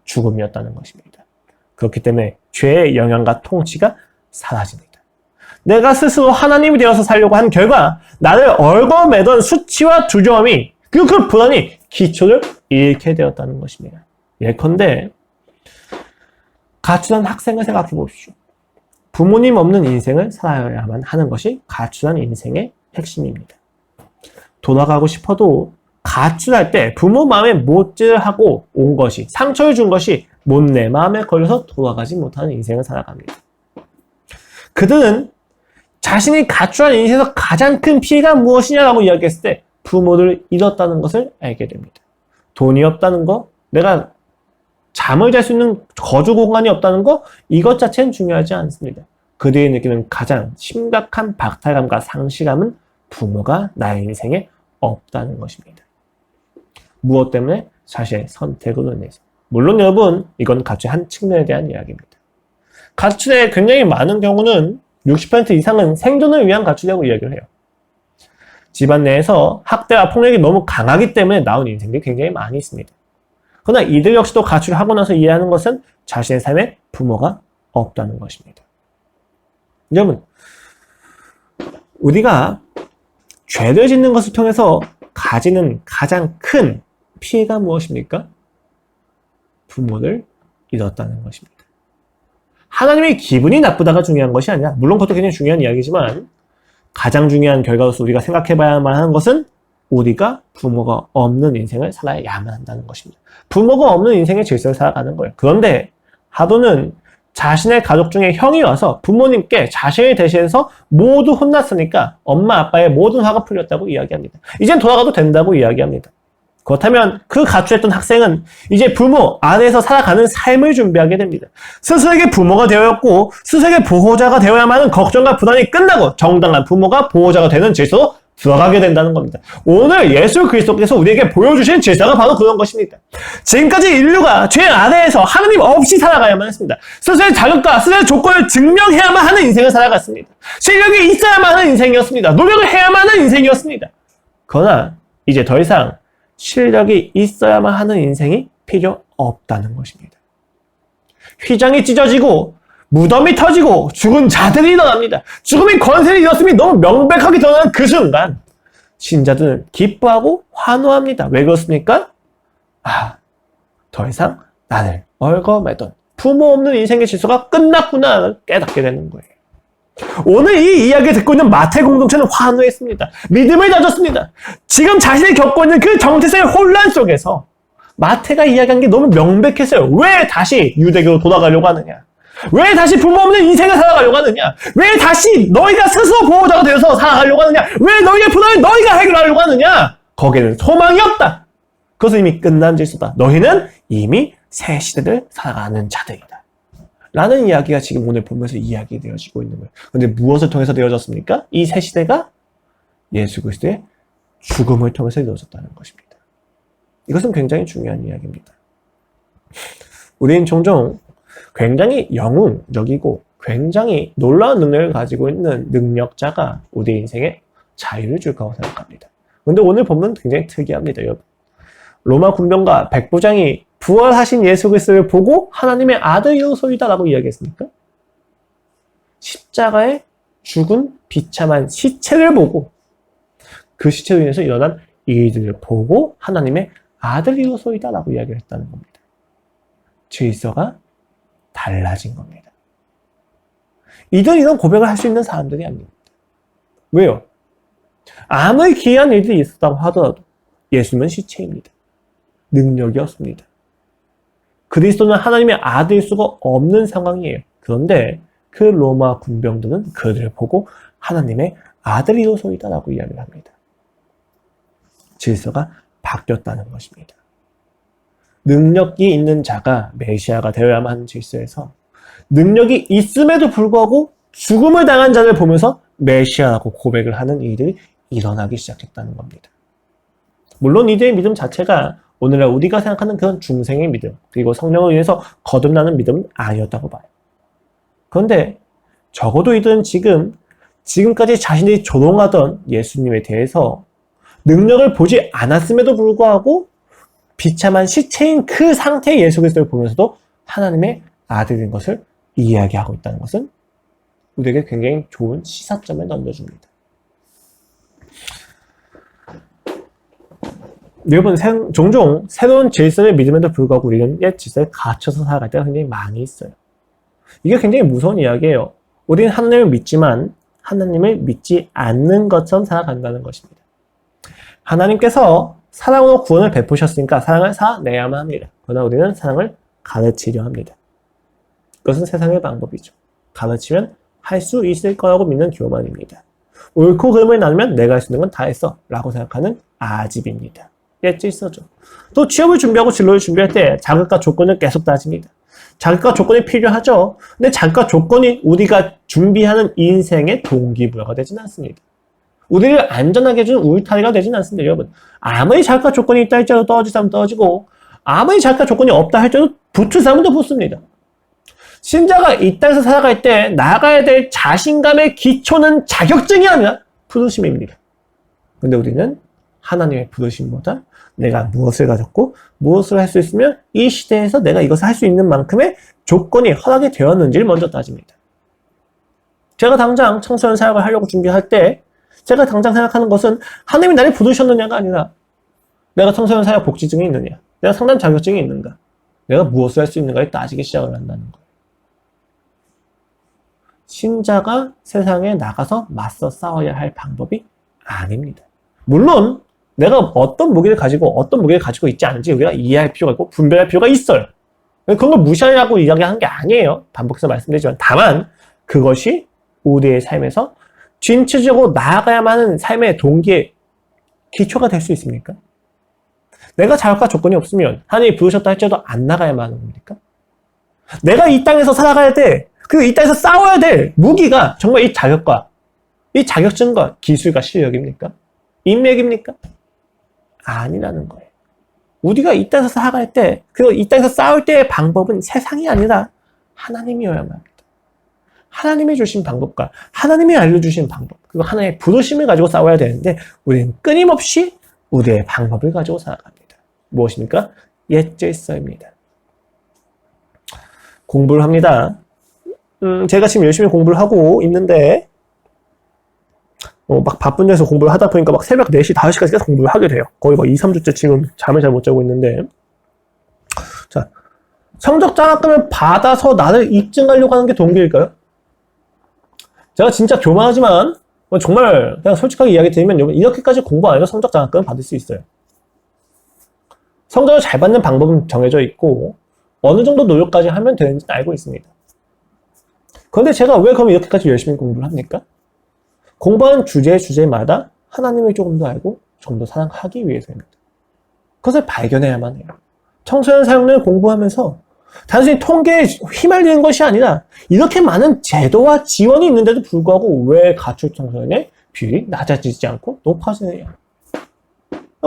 죽음이었다는 것입니다. 그렇기 때문에 죄의 영향과 통치가 사라집니다. 내가 스스로 하나님이 되어서 살려고 한 결과 나를 얽어매던 수치와 두려움이 그리고 그 불안이 기초를 잃게 되었다는 것입니다. 예컨대 가출한 학생을 생각해 보십시오. 부모님 없는 인생을 살아야만 하는 것이 가출한 인생의 핵심입니다. 돌아가고 싶어도 가출할 때 부모 마음에 못질을 하고 온 것이 상처를 준 것이 못 내 마음에 걸려서 돌아가지 못하는 인생을 살아갑니다. 그들은 자신이 가출한 인생에서 가장 큰 피해가 무엇이냐라고 이야기했을 때 부모를 잃었다는 것을 알게 됩니다. 돈이 없다는 거, 내가 잠을 잘 수 있는 거주 공간이 없다는 거, 이것 자체는 중요하지 않습니다. 그들이 느끼는 가장 심각한 박탈감과 상실감은 부모가 나의 인생에 없다는 것입니다. 무엇 때문에? 자신의 선택으로 인해서. 물론 여러분, 이건 가출의 한 측면에 대한 이야기입니다. 가출의 굉장히 많은 경우는 60% 이상은 생존을 위한 가출이라고 이야기를 해요. 집안 내에서 학대와 폭력이 너무 강하기 때문에 나온 인생들이 굉장히 많이 있습니다. 그러나 이들 역시도 가출을 하고 나서 이해하는 것은 자신의 삶에 부모가 없다는 것입니다. 여러분, 우리가 죄를 짓는 것을 통해서 가지는 가장 큰 피해가 무엇입니까? 부모를 잃었다는 것입니다. 하나님의 기분이 나쁘다가 중요한 것이 아니라, 물론 그것도 굉장히 중요한 이야기지만 가장 중요한 결과로서 우리가 생각해봐야만 하는 것은 우리가 부모가 없는 인생을 살아야만 한다는 것입니다. 부모가 없는 인생의 질서를 살아가는 거예요. 그런데 하도는 자신의 가족 중에 형이 와서 부모님께 자신을 대신해서 모두 혼났으니까 엄마 아빠의 모든 화가 풀렸다고 이야기합니다. 이젠 돌아가도 된다고 이야기합니다. 그렇다면 그 가출했던 학생은 이제 부모 아래에서 살아가는 삶을 준비하게 됩니다. 스스로에게 부모가 되었고 스스로에게 보호자가 되어야만 하는 걱정과 부담이 끝나고 정당한 부모가 보호자가 되는 질서로 들어가게 된다는 겁니다. 오늘 예수 그리스도께서 우리에게 보여주신 질서가 바로 그런 것입니다. 지금까지 인류가 죄 아래에서 하나님 없이 살아가야만 했습니다. 스스로의 자격과 스스로의 조건을 증명해야만 하는 인생을 살아갔습니다. 실력이 있어야만 하는 인생이었습니다. 노력을 해야만 하는 인생이었습니다. 그러나 이제 더 이상 실력이 있어야만 하는 인생이 필요 없다는 것입니다. 휘장이 찢어지고 무덤이 터지고 죽은 자들이 일어납니다. 죽음이 권세를 잃었음이 너무 명백하게 드러나는 그 순간 신자들은 기뻐하고 환호합니다. 왜 그렇습니까? 더 이상 나를 얽어매던 부모 없는 인생의 질서가 끝났구나 깨닫게 되는 거예요. 오늘 이 이야기를 듣고 있는 마태 공동체는 환호했습니다. 믿음을 가졌습니다. 지금 자신이 겪고 있는 그 정체성의 혼란 속에서 마태가 이야기한 게 너무 명백했어요. 왜 다시 유대교로 돌아가려고 하느냐? 왜 다시 부모 없는 인생을 살아가려고 하느냐? 왜 다시 너희가 스스로 보호자가 되어서 살아가려고 하느냐? 왜 너희의 불안을 너희가 해결하려고 하느냐? 거기에는 소망이 없다. 그것은 이미 끝난 질서다. 너희는 이미 새 시대를 살아가는 자들이다. 라는 이야기가 지금 오늘 보면서 이야기되어지고 있는 거예요. 그런데 무엇을 통해서 되어졌습니까? 이 새 시대가 예수 그리스도의 죽음을 통해서 이루어졌다는 것입니다. 이것은 굉장히 중요한 이야기입니다. 우리는 종종 굉장히 영웅적이고 굉장히 놀라운 능력을 가지고 있는 능력자가 우리 인생에 자유를 줄 거라고 생각합니다. 그런데 오늘 보면 굉장히 특이합니다, 여러분. 로마 군병과 백부장이 부활하신 예수 그리스도를 보고 하나님의 아들이오소이다라고 이야기했습니까? 십자가에 죽은 비참한 시체를 보고 그 시체로 인해서 일어난 일들을 보고 하나님의 아들이로소이다 라고 이야기를 했다는 겁니다. 질서가 달라진 겁니다. 이들 이런 고백을 할 수 있는 사람들이 아닙니다. 왜요? 아무리 기이한 일들이 있었다고 하더라도 예수님은 시체입니다. 능력이 없습니다. 그리스도는 하나님의 아들일 수가 없는 상황이에요. 그런데 그 로마 군병들은 그들을 보고 하나님의 아들이로소이다 라고 이야기를 합니다. 질서가 바뀌었다는 것입니다. 능력이 있는 자가 메시아가 되어야만 하는 질서에서 능력이 있음에도 불구하고 죽음을 당한 자를 보면서 메시아라고 고백을 하는 일들이 일어나기 시작했다는 겁니다. 물론 이들의 믿음 자체가 오늘날 우리가 생각하는 그런 중생의 믿음, 그리고 성령을 위해서 거듭나는 믿음은 아니었다고 봐요. 그런데 적어도 이들은 지금까지 자신들이 조롱하던 예수님에 대해서 능력을 보지 않았음에도 불구하고 비참한 시체인 그 상태의 예수 그리스도를 보면서도 하나님의 아들인 것을 이야기하고 있다는 것은 우리에게 굉장히 좋은 시사점을 던져줍니다. 여러분, 종종 새로운 질서를 믿음에도 불구하고 우리는 옛 질서에 갇혀서 살아갈 때가 굉장히 많이 있어요. 이게 굉장히 무서운 이야기예요. 우리는 하나님을 믿지만 하나님을 믿지 않는 것처럼 살아간다는 것입니다. 하나님께서 사랑으로 구원을 베푸셨으니까 사랑을 살아내야만 합니다. 그러나 우리는 사랑을 가르치려 합니다. 그것은 세상의 방법이죠. 가르치면 할 수 있을 거라고 믿는 교만입니다. 옳고 그름을 나누면 내가 할 수 있는 건 다 했어 라고 생각하는 아집입니다. 옛 질서죠. 또 취업을 준비하고 진로를 준비할 때 자격과 조건을 계속 따집니다. 자격과 조건이 필요하죠. 근데 자격과 조건이 우리가 준비하는 인생의 동기부여가 되진 않습니다. 우리를 안전하게 해주는 울타리가 되진 않습니다. 여러분, 아무리 자격과 조건이 있다 할지라도 떨어질 사람은 떨어지고 아무리 자격과 조건이 없다 할지라도 붙을 사람은 더 붙습니다. 신자가 이 땅에서 살아갈 때 나가야 될 자신감의 기초는 자격증이 아니라 부르심입니다. 그런데 우리는 하나님의 부르심보다 내가 무엇을 가졌고 무엇을 할 수 있으면 이 시대에서 내가 이것을 할 수 있는 만큼의 조건이 허락이 되었는지를 먼저 따집니다. 제가 당장 청소년 사역을 하려고 준비할 때 제가 당장 생각하는 것은 하나님이 나를 부르셨느냐가 아니라 내가 청소년 사역 복지증이 있느냐, 내가 상담 자격증이 있는가, 내가 무엇을 할 수 있는가를 따지기 시작을 한다는 거예요. 신자가 세상에 나가서 맞서 싸워야 할 방법이 아닙니다. 물론 내가 어떤 무기를 가지고 있지 않은지 우리가 이해할 필요가 있고 분별할 필요가 있어요. 그런 걸 무시하려고 이야기하는 게 아니에요. 반복해서 말씀드리지만 다만 그것이 우리의 삶에서 진취적으로 나아가야만 하는 삶의 동기의 기초가 될 수 있습니까? 내가 자격과 조건이 없으면 하나님이 부르셨다 할지라도 안 나가야만 하는 겁니까? 내가 이 땅에서 살아가야 돼. 그리고 이 땅에서 싸워야 될 무기가 정말 이 자격과 이 자격증과 기술과 실력입니까? 인맥입니까? 아니라는 거예요. 우리가 이 땅에서 살아갈 때, 그리고 이 땅에서 싸울 때의 방법은 세상이 아니라 하나님이어야만 합니다. 하나님이 주신 방법과 하나님이 알려주신 방법, 그리고 하나님의 부르심을 가지고 싸워야 되는데 우리는 끊임없이 우리의 방법을 가지고 살아갑니다. 무엇입니까? 옛 질서입니다. 공부를 합니다. 제가 지금 열심히 공부를 하고 있는데 막 바쁜 데서 공부를 하다 보니까 막 새벽 4시, 5시까지 계속 공부를 하게 돼요. 거의 막 2, 3주째 지금 잠을 잘 못 자고 있는데, 자, 성적 장학금을 받아서 나를 입증하려고 하는 게 동기일까요? 제가 진짜 교만하지만 정말 그냥 솔직하게 이야기 드리면 여러분, 이렇게까지 공부 안 해도 성적 장학금을 받을 수 있어요. 성적을 잘 받는 방법은 정해져 있고 어느 정도 노력까지 하면 되는지는 알고 있습니다. 그런데 제가 왜 그럼 이렇게까지 열심히 공부를 합니까? 공부하는 주제마다 하나님을 조금 더 알고 좀 더 사랑하기 위해서입니다. 그것을 발견해야만 해요. 청소년 사역을 공부하면서 단순히 통계에 휘말리는 것이 아니라 이렇게 많은 제도와 지원이 있는데도 불구하고 왜 가출 청소년의 비율이 낮아지지 않고 높아지느냐.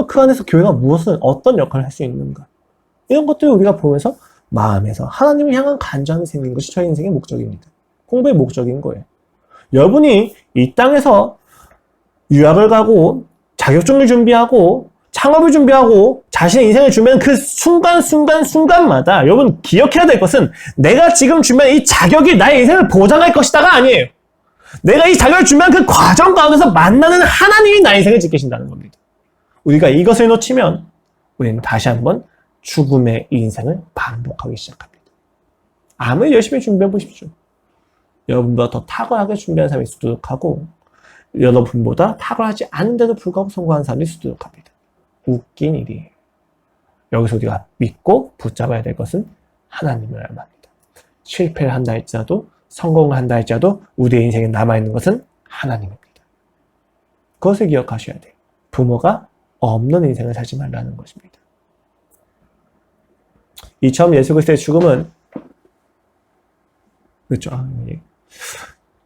그 안에서 교회가 어떤 역할을 할 수 있는가. 이런 것들을 우리가 보면서 마음에서 하나님을 향한 간절함이 생긴 것이 저희 인생의 목적입니다. 공부의 목적인 거예요. 여러분이 이 땅에서 유학을 가고 자격증을 준비하고 창업을 준비하고 자신의 인생을 준비하는 그 순간마다 여러분 기억해야 될 것은 내가 지금 준비한 이 자격이 나의 인생을 보장할 것이다가 아니에요. 내가 이 자격을 준비한 그 과정 가운데서 만나는 하나님이 나의 인생을 지키신다는 겁니다. 우리가 이것을 놓치면 우리는 다시 한번 죽음의 인생을 반복하기 시작합니다. 아무리 열심히 준비해 보십시오. 여러분보다 더 탁월하게 준비한 사람이 수두룩하고 여러분보다 탁월하지 않은데도 불구하고 성공한 사람이 수두룩합니다. 웃긴 일이에요. 여기서 우리가 믿고 붙잡아야 될 것은 하나님을 알합니다. 실패를 한다 할지라도 성공을 한다 할지라도 우리의 인생에 남아있는 것은 하나님입니다. 그것을 기억하셔야 돼요. 부모가 없는 인생을 살지 말라는 것입니다. 이처럼 예수 그리스도의 죽음은 그렇죠.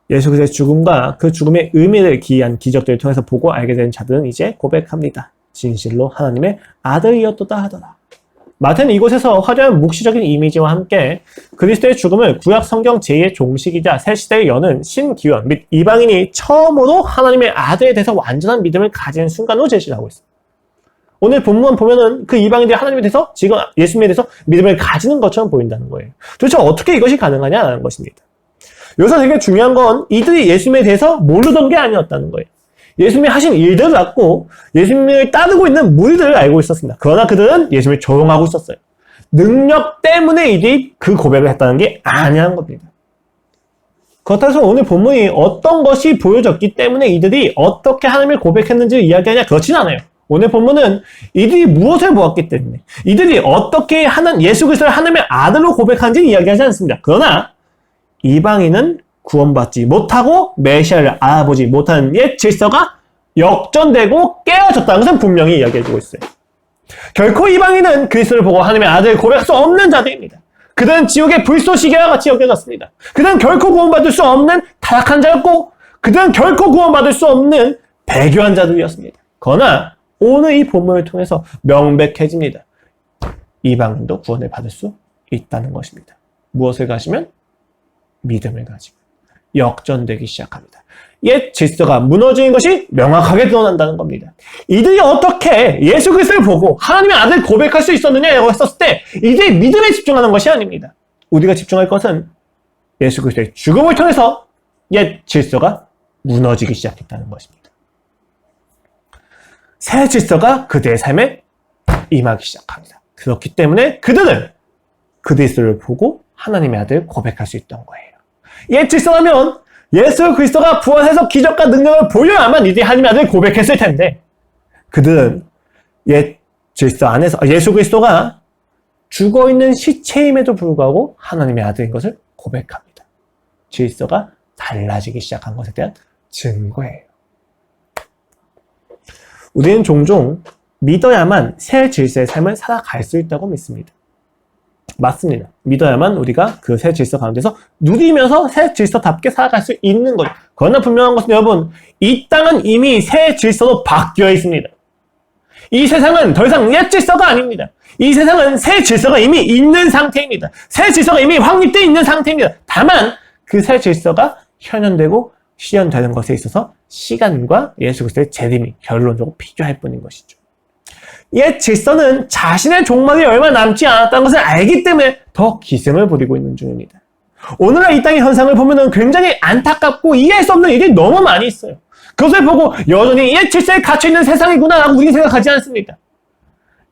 예수 그리스도의 죽음과 그 죽음의 의미를 기이한 기적들을 통해서 보고 알게 된 자들은 이제 고백합니다. 진실로 하나님의 아들이었도다 하더라. 마태는 이곳에서 화려한 묵시적인 이미지와 함께 그리스도의 죽음을 구약 성경 제2의 종식이자 새 시대를 여는 신기원 및 이방인이 처음으로 하나님의 아들에 대해서 완전한 믿음을 가진 순간으로 제시를 하고 있습니다. 오늘 본문 보면은 그 이방인들이 하나님에 대해서 지금 예수님에 대해서 믿음을 가지는 것처럼 보인다는 거예요. 도대체 어떻게 이것이 가능하냐는 것입니다. 여기서 되게 중요한 건 이들이 예수님에 대해서 모르던 게 아니었다는 거예요. 예수님이 하신 일들을 알고 예수님을 따르고 있는 무리들을 알고 있었습니다. 그러나 그들은 예수님을 조롱하고 있었어요. 능력 때문에 이들이 그 고백을 했다는 게 아니라는 겁니다. 그렇다고 해서 오늘 본문이 어떤 것이 보여졌기 때문에 이들이 어떻게 하나님을 고백했는지를 이야기하냐 그렇진 않아요. 오늘 본문은 이들이 무엇을 보았기 때문에 이들이 어떻게 예수 그리스도를 하나님의 아들로 고백하는지를 이야기하지 않습니다. 그러나 이방인은 구원받지 못하고 메시아를 알아보지 못하는 옛 질서가 역전되고 깨어졌다는 것은 분명히 이야기해주고 있어요. 결코 이방인은 그리스도를 보고 하나님의 아들을 고백할 수 없는 자들입니다. 그들은 지옥의 불쏘시개와 같이 여겨졌습니다. 그들은 결코 구원받을 수 없는 타락한 자였고 그들은 결코 구원받을 수 없는 배교한 자들이었습니다. 그러나 오늘 이 본문을 통해서 명백해집니다. 이방인도 구원을 받을 수 있다는 것입니다. 무엇을 가지면? 믿음을 가지고 역전되기 시작합니다. 옛 질서가 무너지는 것이 명확하게 드러난다는 겁니다. 이들이 어떻게 예수 그리스도를 보고 하나님의 아들을 고백할 수 있었느냐라고 했었을 때 이들이 믿음에 집중하는 것이 아닙니다. 우리가 집중할 것은 예수 그리스도의 죽음을 통해서 옛 질서가 무너지기 시작했다는 것입니다. 새 질서가 그들의 삶에 임하기 시작합니다. 그렇기 때문에 그들은 그리스도를 보고 하나님의 아들을 고백할 수 있던 거예요. 옛 질서라면 예수 그리스도가 부활해서 기적과 능력을 보여야만 이들이 하나님의 아들을 고백했을 텐데 그들은 옛 질서 안에서 예수 그리스도가 죽어있는 시체임에도 불구하고 하나님의 아들인 것을 고백합니다. 질서가 달라지기 시작한 것에 대한 증거예요. 우리는 종종 믿어야만 새 질서의 삶을 살아갈 수 있다고 믿습니다. 맞습니다. 믿어야만 우리가 그 새 질서 가운데서 누리면서 새 질서답게 살아갈 수 있는 거죠. 그러나 분명한 것은 여러분, 이 땅은 이미 새 질서로 바뀌어 있습니다. 이 세상은 더 이상 옛 질서가 아닙니다. 이 세상은 새 질서가 이미 있는 상태입니다. 새 질서가 이미 확립되어 있는 상태입니다. 다만 그 새 질서가 현현되고 실현되는 것에 있어서 시간과 예수 그리스도의 재림이 결론적으로 필요할 뿐인 것이죠. 옛 질서는 자신의 종말이 얼마 남지 않았다는 것을 알기 때문에 더 기승을 부리고 있는 중입니다. 오늘날 이 땅의 현상을 보면 굉장히 안타깝고 이해할 수 없는 일이 너무 많이 있어요. 그것을 보고 여전히 옛 질서에 갇혀있는 세상이구나 라고 우리는 생각하지 않습니다.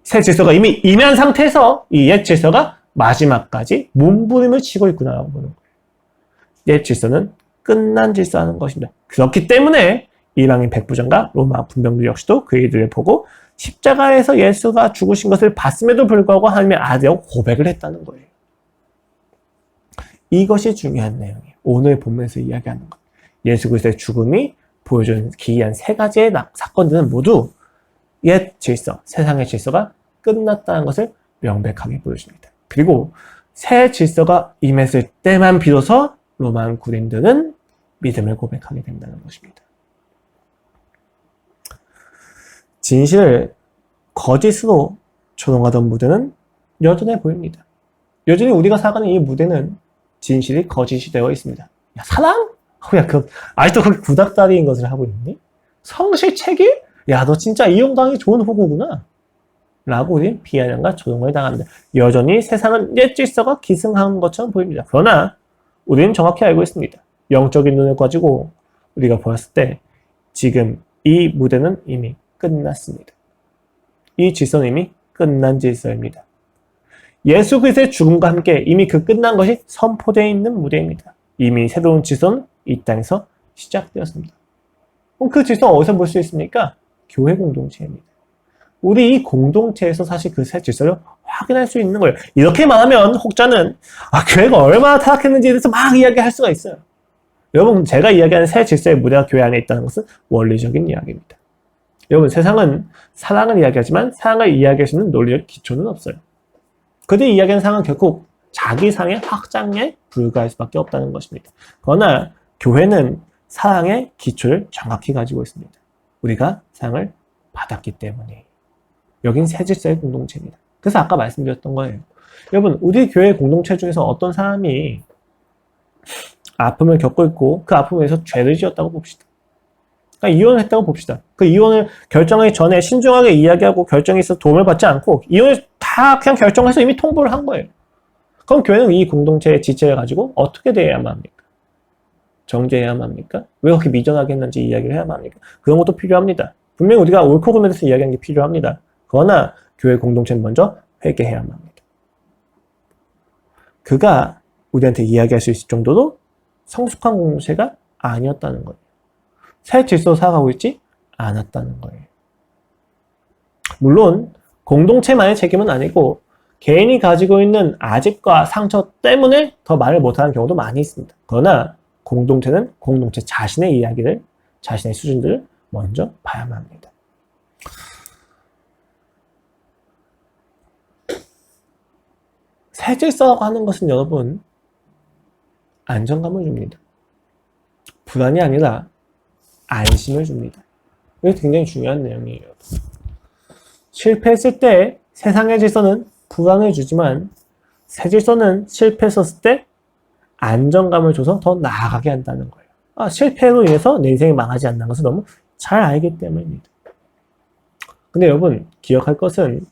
새 질서가 이미 임한 상태에서 이 옛 질서가 마지막까지 몸부림을 치고 있구나 라고 보는 거예요. 옛 질서는 끝난 질서라는 것입니다. 그렇기 때문에 이방인 백부장과 로마 군병들 역시도 그 일들을 보고 십자가에서 예수가 죽으신 것을 봤음에도 불구하고 하나님의 아들이라고 고백을 했다는 거예요. 이것이 중요한 내용이에요. 오늘 본문에서 이야기하는 것. 예수 그리스도의 죽음이 보여주는 기이한 세 가지의 사건들은 모두 옛 질서, 세상의 질서가 끝났다는 것을 명백하게 보여줍니다. 그리고 새 질서가 임했을 때만 비로소 로마 군인들은 믿음을 고백하게 된다는 것입니다. 진실을 거짓으로 조롱하던 무대는 여전해 보입니다. 여전히 우리가 살아가는 이 무대는 진실이 거짓이 되어 있습니다. 야, 사랑? 야, 아직도 그렇게 구닥다리인 것을 하고 있니? 성실체계? 야, 너 진짜 이용당하기 좋은 호구구나. 라고 우리는 비아냥과 조롱을 당합니다. 여전히 세상은 옛 질서가 기승한 것처럼 보입니다. 그러나 우리는 정확히 알고 있습니다. 영적인 눈을 가지고 우리가 보았을 때 지금 이 무대는 이미 끝났습니다. 이 질서는 이미 끝난 질서입니다. 예수 그리스도의 죽음과 함께 이미 그 끝난 것이 선포되어 있는 무대입니다. 이미 새로운 질서는 이 땅에서 시작되었습니다. 그럼 그 질서는 어디서 볼 수 있습니까? 교회 공동체입니다. 우리 이 공동체에서 사실 그 새 질서를 확인할 수 있는 거예요. 이렇게 말하면 혹자는 교회가 얼마나 타락했는지에 대해서 막 이야기할 수가 있어요. 여러분, 제가 이야기하는 새 질서의 무대가 교회 안에 있다는 것은 원리적인 이야기입니다. 여러분, 세상은 사랑을 이야기하지만 사랑을 이야기할 수 있는 논리적 기초는 없어요. 그들이 이야기하는 사랑은 결국 자기 사랑의 확장에 불과할 수밖에 없다는 것입니다. 그러나 교회는 사랑의 기초를 정확히 가지고 있습니다. 우리가 사랑을 받았기 때문에. 여긴 새 질서의 공동체입니다. 그래서 아까 말씀드렸던 거예요. 여러분, 우리 교회 공동체 중에서 어떤 사람이 아픔을 겪고 있고 그 아픔을 위해서 죄를 지었다고 봅시다. 그러니까 이혼을 했다고 봅시다. 그 이혼을 결정하기 전에 신중하게 이야기하고 결정에 있어서 도움을 받지 않고 이혼을 다 그냥 결정해서 이미 통보를 한 거예요. 그럼 교회는 이 공동체의 지체를 가지고 어떻게 대해야만 합니까? 정죄해야만 합니까? 왜 그렇게 미전하게 했는지 이야기를 해야만 합니까? 그런 것도 필요합니다. 분명히 우리가 옳고 그름에 대해서 이야기하는 게 필요합니다. 그러나 교회 공동체는 먼저 회개해야만 합니다. 그가 우리한테 이야기할 수 있을 정도로 성숙한 공동체가 아니었다는 거예요. 새 질서로 살아가고 있지 않았다는 거예요. 물론 공동체만의 책임은 아니고 개인이 가지고 있는 아집과 상처 때문에 더 말을 못하는 경우도 많이 있습니다. 그러나 공동체는 공동체 자신의 이야기를, 자신의 수준들을 먼저 봐야만 합니다. 새 질서라고 하는 것은 여러분 안정감을 줍니다. 불안이 아니라 안심을 줍니다. 이게 굉장히 중요한 내용이에요. 실패했을 때 세상의 질서는 불안을 주지만 새 질서는 실패했을 때 안정감을 줘서 더 나아가게 한다는 거예요. 실패로 인해서 내 인생이 망하지 않는 것을 너무 잘 알기 때문입니다. 근데 여러분 기억할 것은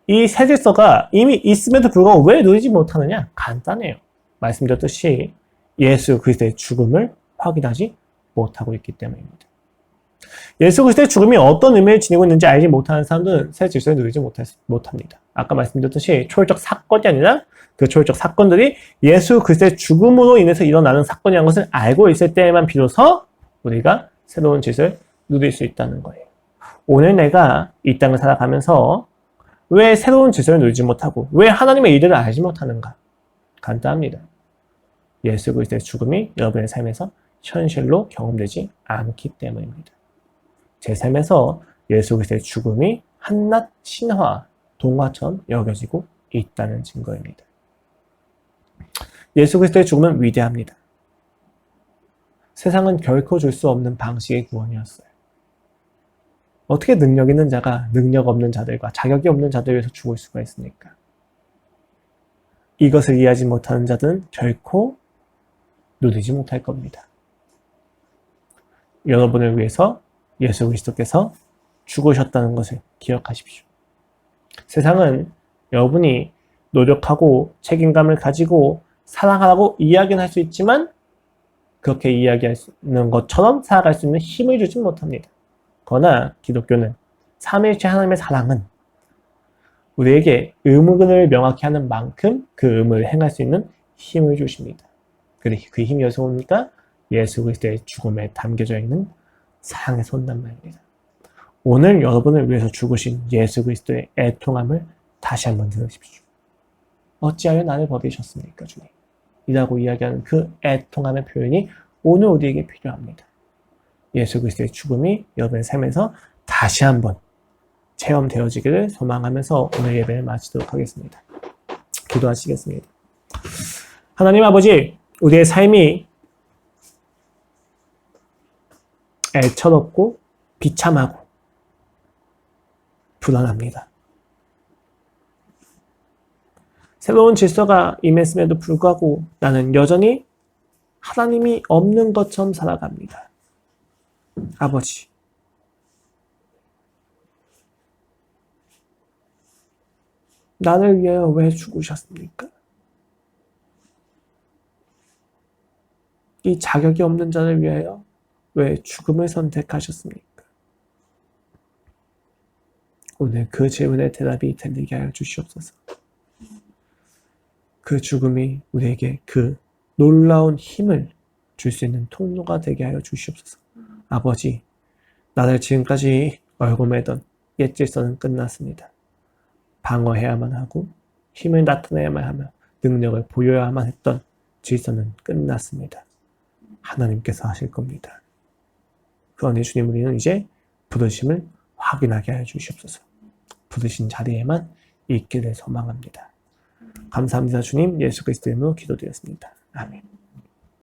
이 새 질서가 이미 있음에도 불구하고 왜 누리지 못하느냐? 간단해요. 말씀드렸듯이 예수 그리스도의 죽음을 확인하지 못하고 있기 때문입니다. 예수 그리스도의 죽음이 어떤 의미를 지니고 있는지 알지 못하는 사람들은 새 질서를 누리지 못합니다. 아까 말씀드렸듯이 초월적 사건이 아니라 그 초월적 사건들이 예수 그리스도의 죽음으로 인해서 일어나는 사건이라는 것을 알고 있을 때에만 비로소 우리가 새로운 질서를 누릴 수 있다는 거예요. 오늘 내가 이 땅을 살아가면서 왜 새로운 질서를 누리지 못하고 왜 하나님의 일들을 알지 못하는가? 간단합니다. 예수 그리스도의 죽음이 여러분의 삶에서 현실로 경험되지 않기 때문입니다. 제 삶에서 예수 그리스도의 죽음이 한낱 신화, 동화처럼 여겨지고 있다는 증거입니다. 예수 그리스도의 죽음은 위대합니다. 세상은 결코 줄 수 없는 방식의 구원이었어요. 어떻게 능력 있는 자가 능력 없는 자들과 자격이 없는 자들을 위해서 죽을 수가 있습니까? 이것을 이해하지 못하는 자들은 결코 누리지 못할 겁니다. 여러분을 위해서 예수 그리스도께서 죽으셨다는 것을 기억하십시오. 세상은 여러분이 노력하고 책임감을 가지고 사랑하라고 이야기는 할 수 있지만 그렇게 이야기하는 것처럼 살아갈 수 있는 힘을 주지 못합니다. 그러나 기독교는 삼위일체 하나님의 사랑은 우리에게 의무를 명확히 하는 만큼 그 의무를 행할 수 있는 힘을 주십니다. 그 힘이 어디서 옵니까? 예수 그리스도의 죽음에 담겨져 있는 사랑에서 온단 말입니다. 오늘 여러분을 위해서 죽으신 예수 그리스도의 애통함을 다시 한번 들으십시오. 어찌하여 나를 버리셨습니까, 주님? 이라고 이야기하는 그 애통함의 표현이 오늘 우리에게 필요합니다. 예수 그리스도의 죽음이 여러분의 삶에서 다시 한번 체험되어지기를 소망하면서 오늘 예배를 마치도록 하겠습니다. 기도하시겠습니다. 하나님 아버지, 우리의 삶이 애처롭고 비참하고 불안합니다. 새로운 질서가 임했음에도 불구하고 나는 여전히 하나님이 없는 것처럼 살아갑니다. 아버지, 나를 위하여 왜 죽으셨습니까? 이 자격이 없는 자를 위하여 왜 죽음을 선택하셨습니까? 오늘 그 질문의 대답이 들리게 하여 주시옵소서. 그 죽음이 우리에게 그 놀라운 힘을 줄 수 있는 통로가 되게 하여 주시옵소서. 아버지, 나를 지금까지 얽어매던 옛 질서는 끝났습니다. 방어해야만 하고 힘을 나타내야만 하며 능력을 보여야만 했던 질서는 끝났습니다. 하나님께서 하실 겁니다. 그러니 주님, 우리는 이제 부르심을 확인하게 하여 주시옵소서. 부르신 자리에만 있기를 소망합니다. 감사합니다. 주님, 예수 그리스도의 이름으로 기도드렸습니다. 아멘.